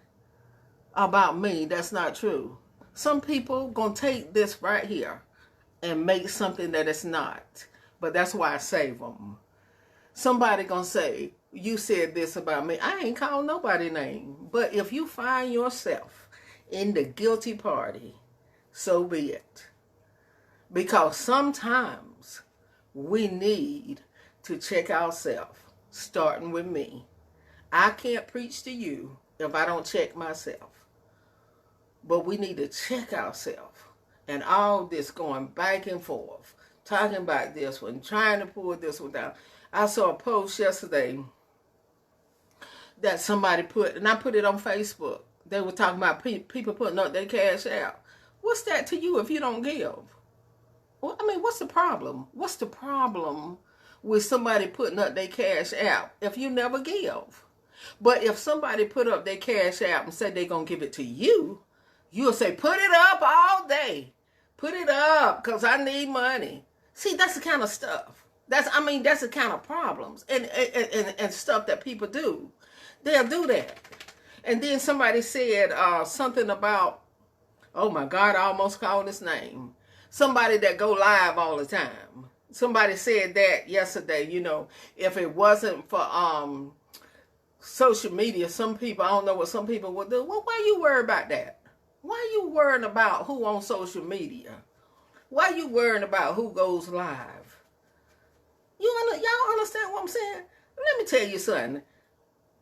A: about me? That's not true. Some people gonna take this right here and make something that it's not, but that's why I save them. Somebody gonna say, you said this about me. I ain't called nobody name, but if you find yourself in the guilty party, so be it. Because sometimes we need to check ourselves, starting with me. I can't preach to you if I don't check myself. But we need to check ourselves. And all this going back and forth, talking about this one, trying to pull this one down. I saw a post yesterday that somebody put, and I put it on Facebook. They were talking about people putting up their cash out. What's that to you if you don't give? Well, I mean, what's the problem? What's the problem with somebody putting up their cash out if you never give? But if somebody put up their cash out and said they're going to give it to you, you'll say, put it up all day. Put it up because I need money. See, that's the kind of stuff. That's the kind of problems and stuff that people do. They'll do that. And then somebody said something about, oh my God, I almost called his name. Somebody that go live all the time. Somebody said that yesterday, you know, if it wasn't for social media, some people, I don't know what some people would do. Well, why you worry about that? Why you worrying about who on social media? Why you worrying about who goes live? Y'all understand what I'm saying? Let me tell you something.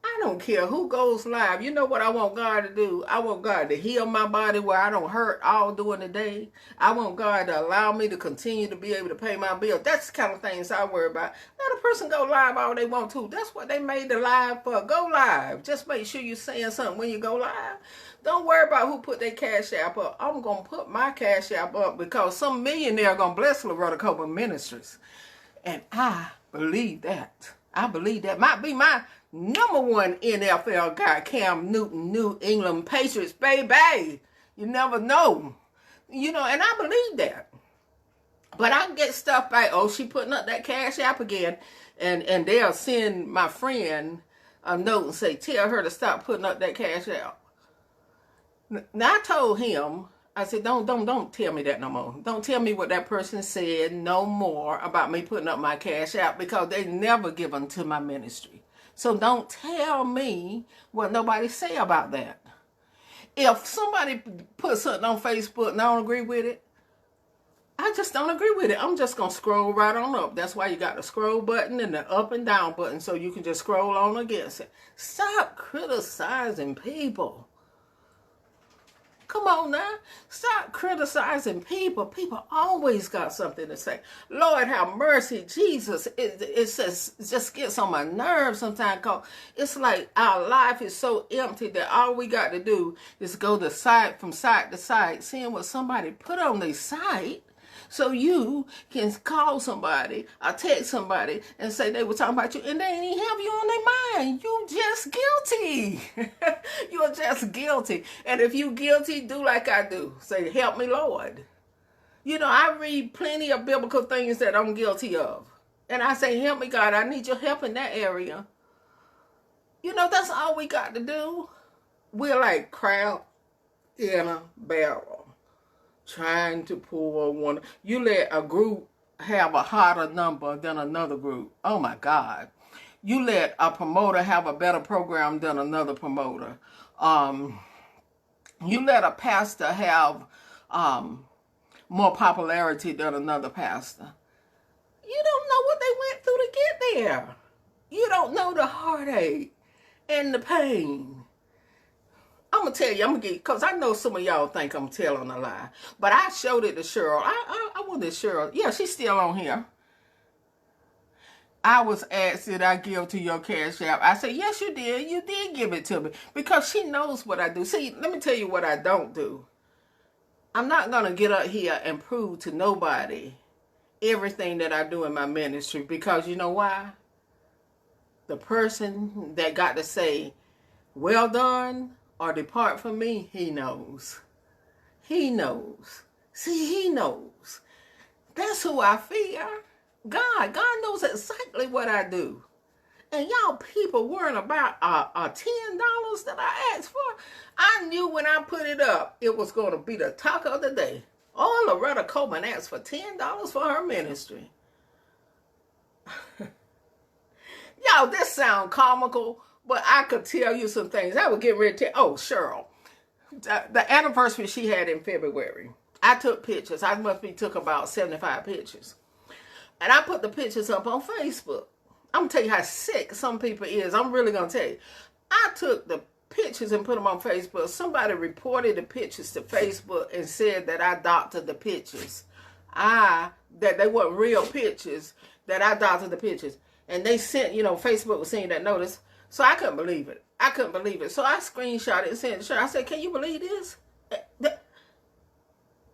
A: I don't care who goes live. You know what I want God to do? I want God to heal my body where I don't hurt all during the day. I want God to allow me to continue to be able to pay my bill. That's the kind of things I worry about. Let a person go live all they want to. That's what they made the live for. Go live. Just make sure you're saying something when you go live. Don't worry about who put their cash app up. I'm going to put my cash app up because some millionaire going to bless Loretta Copeland Ministries. And I believe that. I believe that might be my number one NFL guy, Cam Newton, New England Patriots, baby. You never know. You know, and I believe that. But I get stuff like, oh, she putting up that cash app again. And they'll send my friend a note and say, tell her to stop putting up that cash app. Now, I told him, I said, don't tell me that no more. Don't tell me what that person said no more about me putting up my cash app because they never given to my ministry. So don't tell me what nobody say about that. If somebody puts something on Facebook and I don't agree with it, I just don't agree with it. I'm just going to scroll right on up. That's why you got the scroll button and the up and down button so you can just scroll on against it. Stop criticizing people. Come on now. Stop criticizing people. People always got something to say. Lord have mercy. Jesus, it just gets on my nerves sometimes because it's like our life is so empty that all we got to do is go to site from site to site, seeing what somebody put on their site So you can call somebody or text somebody and say they were talking about you and they ain't even have you on their mind. You just guilty. You're just guilty. And if you guilty, do like I do. Say, help me, Lord. You know, I read plenty of biblical things that I'm guilty of. And I say, help me, God. I need your help in that area. You know, that's all we got to do. We're like crab in a barrel, trying to pull one. You let a group have a hotter number than another group. Oh, my God. You let a promoter have a better program than another promoter. You let a pastor have more popularity than another pastor. You don't know what they went through to get there. You don't know the heartache and the pain. I'm going to tell you, because I know some of y'all think I'm telling a lie. But I showed it to Cheryl. I wanted Cheryl. Yeah, she's still on here. I was asked, did I give to your Cash App? I said, yes, you did. You did give it to me. Because she knows what I do. See, let me tell you what I don't do. I'm not going to get up here and prove to nobody everything that I do in my ministry. Because you know why? The person that got to say, well done or depart from me, he knows. He knows. See, he knows. That's who I fear. God knows exactly what I do. And y'all people worrying about $10 that I asked for. I knew when I put it up, it was going to be the talk of the day. Oh, Loretta Coleman asked for $10 for her ministry. Y'all, this sound comical, but I could tell you some things. I was getting ready to tell. Oh, Cheryl. The anniversary she had in February. I took pictures. I must be took about 75 pictures. And I put the pictures up on Facebook. I'm going to tell you how sick some people is. I'm really going to tell you. I took the pictures and put them on Facebook. Somebody reported the pictures to Facebook and said that I doctored the pictures. That they weren't real pictures, that I doctored the pictures. And they sent, Facebook was sending that notice. So I couldn't believe it. So I screenshot it and sent it to her. I said, can you believe this?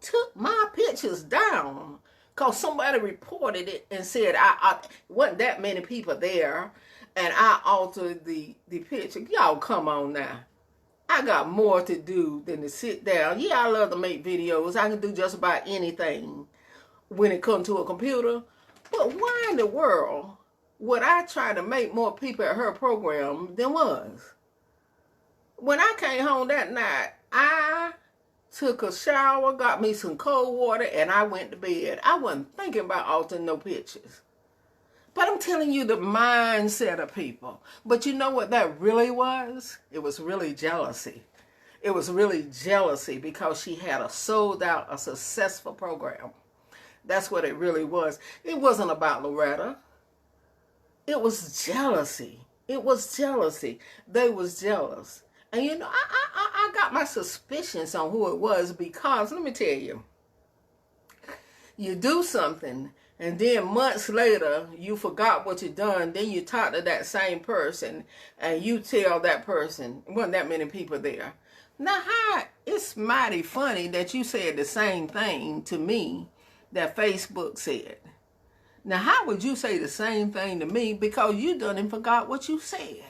A: Took my pictures down. Because somebody reported it and said I wasn't that many people there. And I altered the picture. Y'all come on now. I got more to do than to sit down. Yeah, I love to make videos. I can do just about anything when it comes to a computer. But why in the world would I try to make more people at her program than was? When I came home that night, I took a shower, got me some cold water, and I went to bed. I wasn't thinking about altering no pictures. But I'm telling you the mindset of people. But you know what that really was? It was really jealousy. It was really jealousy because she had a sold out, a successful program. That's what it really was. It wasn't about Loretta. It was jealousy. It was jealousy. They was jealous. And I got my suspicions on who it was because, let me tell you, you do something and then months later you forgot what you done, then you talk to that same person and you tell that person, wasn't that many people there. Now, it's mighty funny that you said the same thing to me that Facebook said. Now, how would you say the same thing to me because you done and forgot what you said?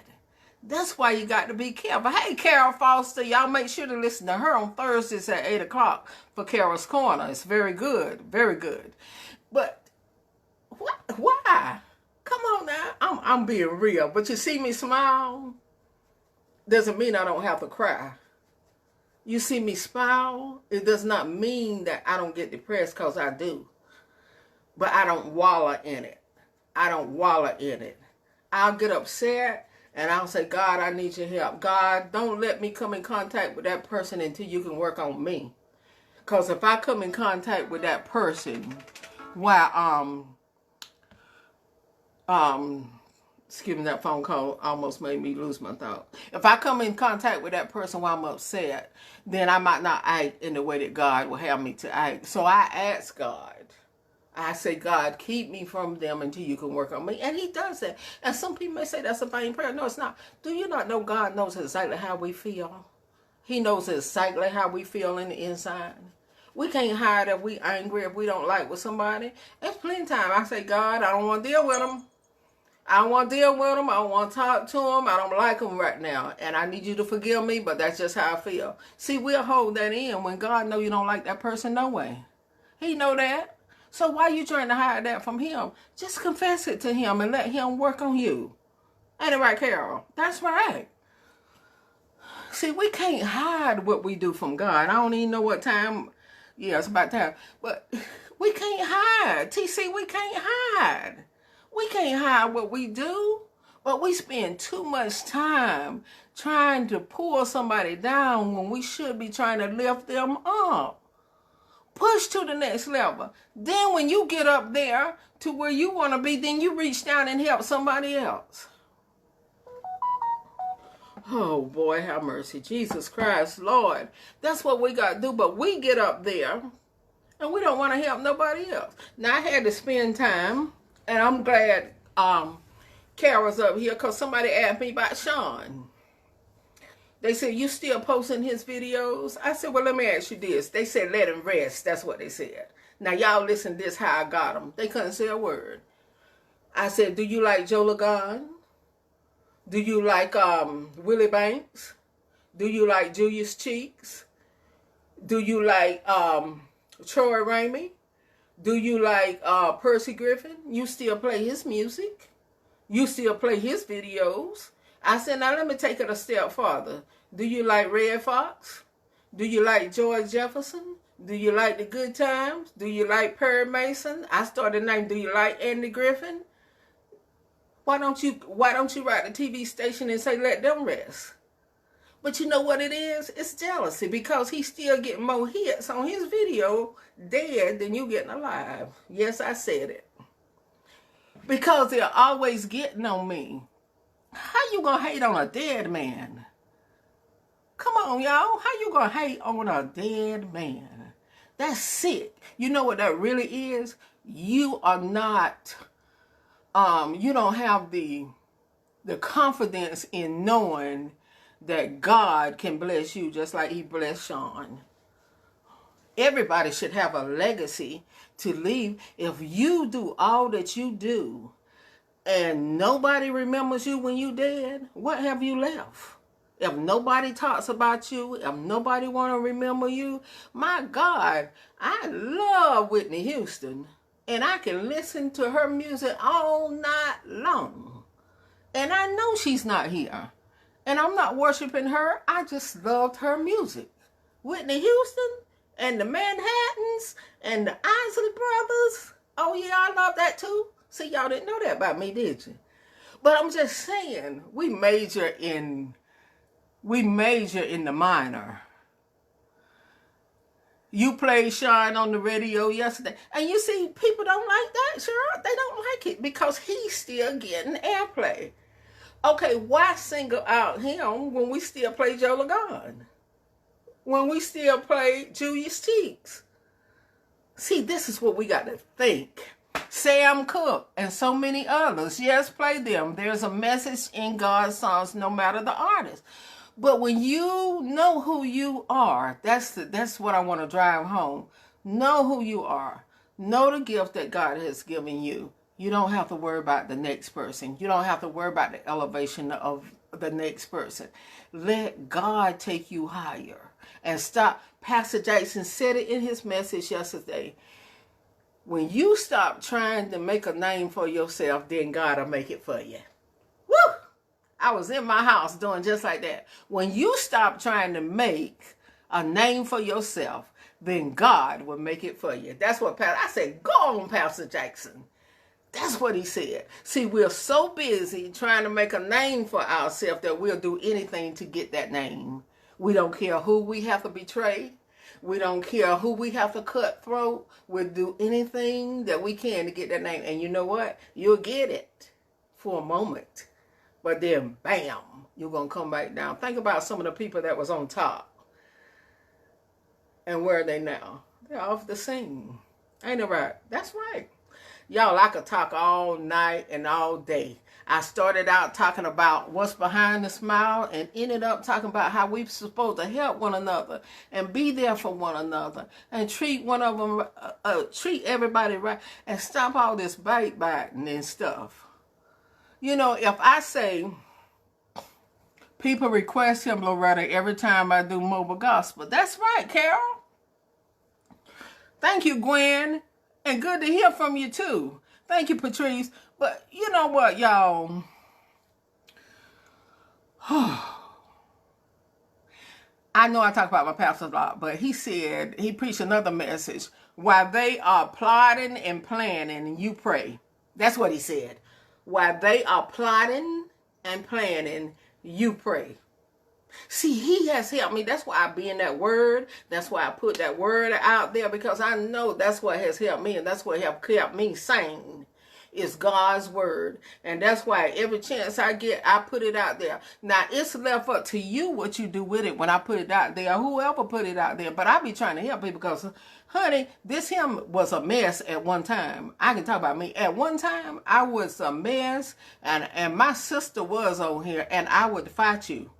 A: That's why you got to be careful. Hey, Carol Foster, y'all make sure to listen to her on Thursdays at 8 o'clock for Carol's Corner. It's very good, very good. But why? Come on now. I'm being real. But you see me smile, doesn't mean I don't have to cry. You see me smile, it does not mean that I don't get depressed, because I do. But I don't wallow in it. I'll get upset. And I'll say, God, I need your help. God, don't let me come in contact with that person until you can work on me. Because if I come in contact with that person while, excuse me, that phone call almost made me lose my thought. If I come in contact with that person while I'm upset, then I might not act in the way that God will have me to act. So I ask God. I say, God, keep me from them until you can work on me. And he does that. And some people may say that's a vain prayer. No, it's not. Do you not know God knows exactly how we feel? He knows exactly how we feel in the inside. We can't hide if we angry, if we don't like with somebody. There's plenty of time I say, God, I don't want to deal with them. I don't want to deal with them. I don't want to talk to them. I don't like them right now. And I need you to forgive me, but that's just how I feel. See, we'll hold that in when God know you don't like that person no way. He know that. So why are you trying to hide that from him? Just confess it to him and let him work on you. Ain't it right, Carol? That's right. See, we can't hide what we do from God. I don't even know what time. Yeah, it's about time. But we can't hide. TC, we can't hide. We can't hide what we do. But we spend too much time trying to pull somebody down when we should be trying to lift them up. Push to the next level. Then when you get up there to where you want to be, then you reach down and help somebody else. Oh, boy, have mercy. Jesus Christ, Lord. That's what we got to do. But we get up there, and we don't want to help nobody else. Now, I had to spend time, and I'm glad Carol's up here, because somebody asked me about Sean. They said, you still posting his videos? I said, well, let me ask you this. They said, let him rest. That's what they said. Now, y'all listen to this, how I got them. They couldn't say a word. I said, do you like Joe Lagan? Do you like Willie Banks? Do you like Julius Cheeks? Do you like Troy Ramey? Do you like Percy Griffin? You still play his music? You still play his videos? I said, now let me take it a step farther. Do you like Red Fox? Do you like George Jefferson? Do you like the Good Times? Do you like Perry Mason? I started naming, do you like Andy Griffin? Why don't you write the TV station and say, let them rest? But you know what it is? It's jealousy, because he's still getting more hits on his video dead than you getting alive. Yes, I said it. Because they're always getting on me. How you gonna hate on a dead man? Come on, y'all. How you gonna hate on a dead man? That's sick. You know what that really is? You are not, you don't have the confidence in knowing that God can bless you just like he blessed Sean. Everybody should have a legacy to leave. If you do all that you do, and nobody remembers you when you dead, what have you left? If nobody talks about you, if nobody want to remember you, my God, I love Whitney Houston. And I can listen to her music all night long. And I know she's not here. And I'm not worshiping her. I just loved her music. Whitney Houston and the Manhattans and the Isley Brothers. Oh yeah, I love that too. See, y'all didn't know that about me, did you? But I'm just saying, we major in the minor. You played Sean on the radio yesterday. And you see, people don't like that, sure. They don't like it because he's still getting airplay. Okay, why single out him when we still play Joe Lagan? When we still play Julius Cheeks? See, this is what we got to think. Sam Cooke and so many others. Yes, play them. There's a message in God's songs no matter the artist. But when you know who you are, that's what I want to drive home. Know who you are. Know the gift that God has given you. You don't have to worry about the next person. You don't have to worry about the elevation of the next person. Let God take you higher. And stop. Pastor Jason said it in his message yesterday. When you stop trying to make a name for yourself, then God will make it for you. Woo! I was in my house doing just like that. When you stop trying to make a name for yourself, then God will make it for you. That's what I said, go on, Pastor Jackson. That's what he said. See, we're so busy trying to make a name for ourselves that we'll do anything to get that name. We don't care who we have to betray. We don't care who we have to cut throat. We'll do anything that we can to get that name. And you know what? You'll get it for a moment. But then, bam, you're going to come back down. Think about some of the people that was on top. And where are they now? They're off the scene. Ain't it right? That's right. Y'all, I could talk all night and all day. I started out talking about what's behind the smile and ended up talking about how we're supposed to help one another and be there for one another and treat treat everybody right and stop all this backbiting and stuff. You know, if I say people request him, Loretta, every time I do mobile gospel, that's right, Carol. Thank you, Gwen, and good to hear from you too. Thank you, Patrice. But you know what, y'all? I know I talk about my pastor a lot, but he said, he preached another message. While they are plotting and planning, you pray. That's what he said. While they are plotting and planning, you pray. See, he has helped me. That's why I be in that word. That's why I put that word out there, because I know that's what has helped me, and that's what have kept me sane. Is God's word. And that's why every chance I get, I put it out there. Now, it's left up to you what you do with it when I put it out there, whoever put it out there. But I be trying to help people because, honey, this hymn was a mess at one time. I can talk about me. At one time, I was a mess, and my sister was on here, and I would fight you.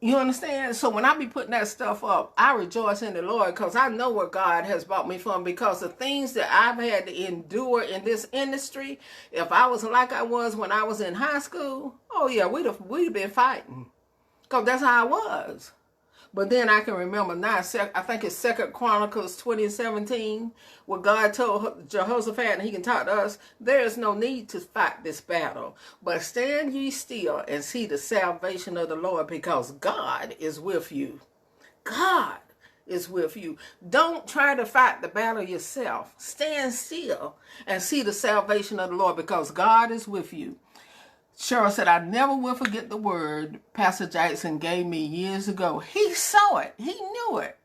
A: You understand? So when I be putting that stuff up, I rejoice in the Lord because I know where God has brought me from, because the things that I've had to endure in this industry, if I was like I was when I was in high school, oh yeah, we'd have been fighting, because that's how I was. But then I can remember now, I think it's 2 Chronicles 20:17, where God told Jehoshaphat, and he can talk to us, there is no need to fight this battle, but stand ye still and see the salvation of the Lord, because God is with you. God is with you. Don't try to fight the battle yourself. Stand still and see the salvation of the Lord, because God is with you. Cheryl said, I never will forget the word Pastor Jackson gave me years ago. He saw it. He knew it.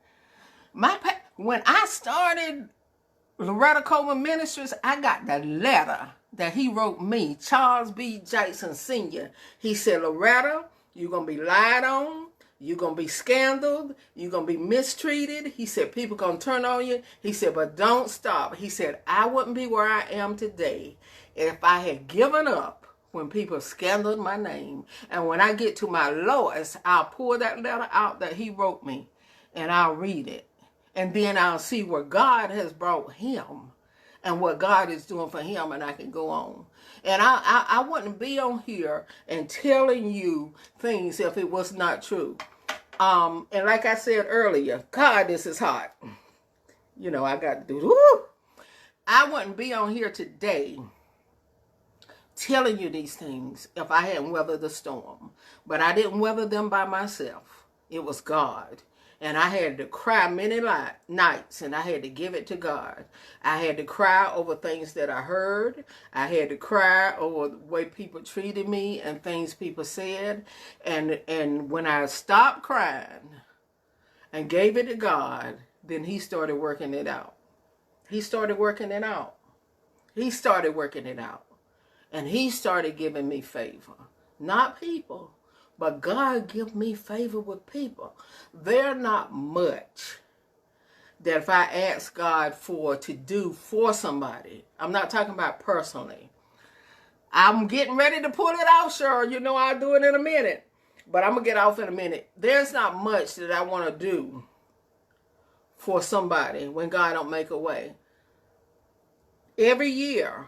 A: When I started Loretta Coleman Ministries, I got the letter that he wrote me, Charles B. Jackson Sr. He said, Loretta, you're going to be lied on. You're going to be scandaled. You're going to be mistreated. He said, people going to turn on you. He said, but don't stop. He said, I wouldn't be where I am today if I had given up when people scandaled my name. And when I get to my lowest, I'll pull that letter out that he wrote me, and I'll read it. And then I'll see where God has brought him and what God is doing for him, and I can go on. And I wouldn't be on here and telling you things if it was not true. And like I said earlier, God, this is hot. You know, I got to do, woo! I wouldn't be on here today telling you these things if I hadn't weathered the storm. But I didn't weather them by myself. It was God. And I had to cry many nights, and I had to give it to God. I had to cry over things that I heard. I had to cry over the way people treated me and things people said. And when I stopped crying and gave it to God, then he started working it out. He started working it out. He started working it out. And he started giving me favor. Not people, but God give me favor with people. They're not much that if I ask God to do for somebody, I'm not talking about personally. I'm getting ready to pull it out, Cheryl. You know I'll do it in a minute. But I'm going to get off in a minute. There's not much that I want to do for somebody when God don't make a way. Every year,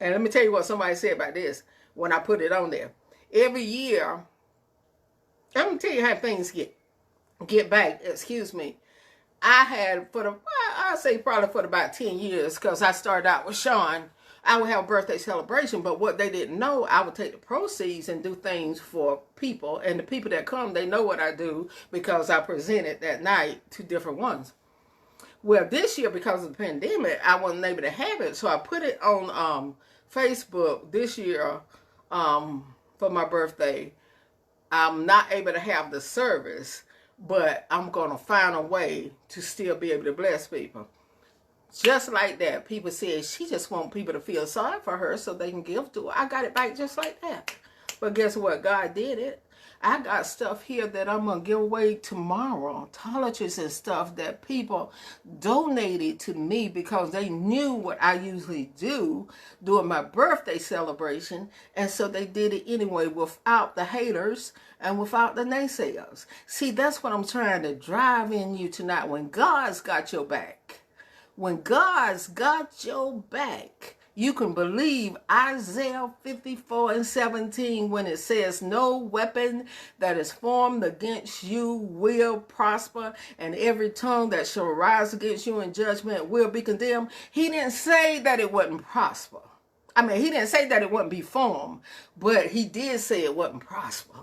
A: and let me tell you what somebody said about this when I put it on there. Every year, I'm going to tell you how things get back. Excuse me. I had, I'll say probably for about 10 years, because I started out with Sean, I would have a birthday celebration, but what they didn't know, I would take the proceeds and do things for people. And the people that come, they know what I do because I presented that night to different ones. Well, this year, because of the pandemic, I wasn't able to have it. So I put it on Facebook this year for my birthday. I'm not able to have the service, but I'm going to find a way to still be able to bless people. Just like that. People said she just want people to feel sorry for her so they can give to her. I got it back just like that. But guess what? God did it. I got stuff here that I'm going to give away tomorrow. Toiletries and stuff that people donated to me because they knew what I usually do during my birthday celebration. And so they did it anyway without the haters and without the naysayers. See, that's what I'm trying to drive in you tonight. When God's got your back, when God's got your back, you can believe Isaiah 54:17 when it says, no weapon that is formed against you will prosper, and every tongue that shall rise against you in judgment will be condemned. He didn't say that it wouldn't prosper. I mean, he didn't say that it wouldn't be formed, but he did say it wouldn't prosper.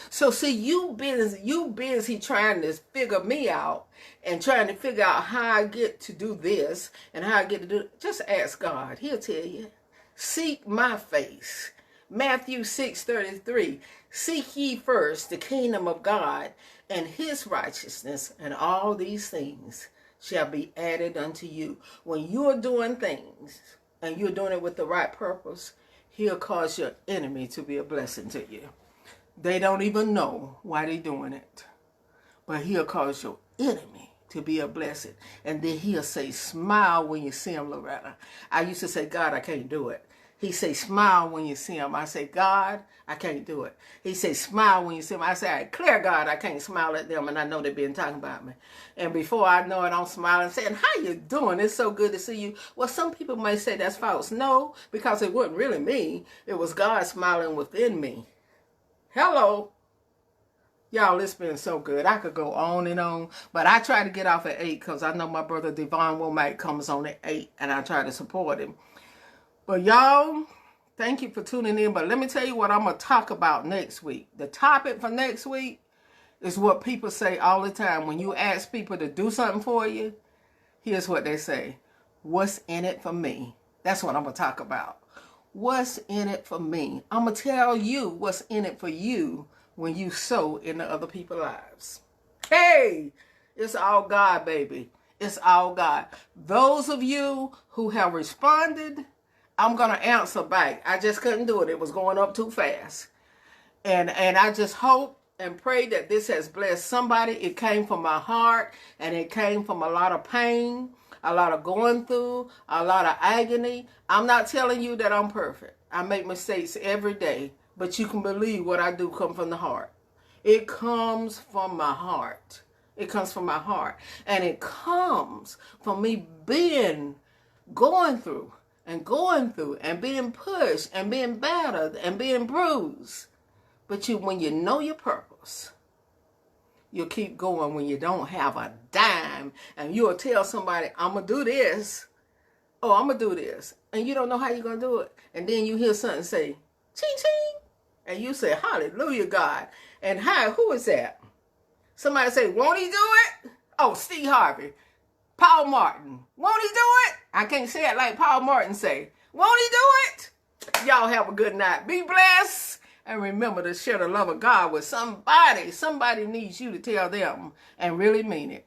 A: So see, you busy trying to figure me out and trying to figure out how I get to do this and how I get to do it. Just ask God. He'll tell you. Seek my face. Matthew 6:33. Seek ye first the kingdom of God and his righteousness, and all these things shall be added unto you. When you're doing things and you're doing it with the right purpose, he'll cause your enemy to be a blessing to you. They don't even know why they're doing it. But he'll cause your enemy to be a blessing. And then he'll say, smile when you see him, Loretta. I used to say, God, I can't do it. He say, smile when you see him. I say, God, I can't do it. He say, smile when you see him. I say, I declare, God, I can't smile at them, and I know they've been talking about me. And before I know it, I'm smiling, saying, how you doing? It's so good to see you. Well, some people may say that's false. No, because it wasn't really me. It was God smiling within me. Hello. Y'all, it's been so good. I could go on and on, but I try to get off at 8 because I know my brother Devon Womack comes on at 8, and I try to support him. But y'all, thank you for tuning in. But let me tell you what I'm going to talk about next week. The topic for next week is what people say all the time. When you ask people to do something for you, here's what they say. What's in it for me? That's what I'm going to talk about. What's in it for me? I'm going to tell you what's in it for you when you sow into other people's lives. Hey, it's all God, baby. It's all God. Those of you who have responded, I'm going to answer back. I just couldn't do it. It was going up too fast. And I just hope and pray that this has blessed somebody. It came from my heart, and it came from a lot of pain, a lot of going through, a lot of agony. I'm not telling you that I'm perfect. I make mistakes every day, but you can believe what I do come from the heart. It comes from my heart. It comes from my heart. And it comes from me going through and being pushed and being battered and being bruised. But when you know your purpose, you'll keep going when you don't have a dime, and you'll tell somebody, I'm going to do this. Oh, I'm going to do this. And you don't know how you're going to do it. And then you hear something say, ching, ching. And you say, hallelujah, God. And hi, who is that? Somebody say, won't he do it? Oh, Steve Harvey. Paul Martin. Won't he do it? I can't say it like Paul Martin say. Won't he do it? Y'all have a good night. Be blessed. And remember to share the love of God with somebody. Somebody needs you to tell them and really mean it.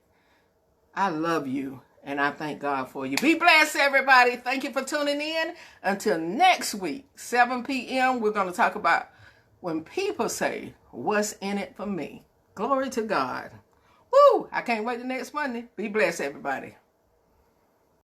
A: I love you, and I thank God for you. Be blessed, everybody. Thank you for tuning in. Until next week, 7 p.m., we're going to talk about when people say, what's in it for me? Glory to God. Woo! I can't wait till next Monday. Be blessed, everybody.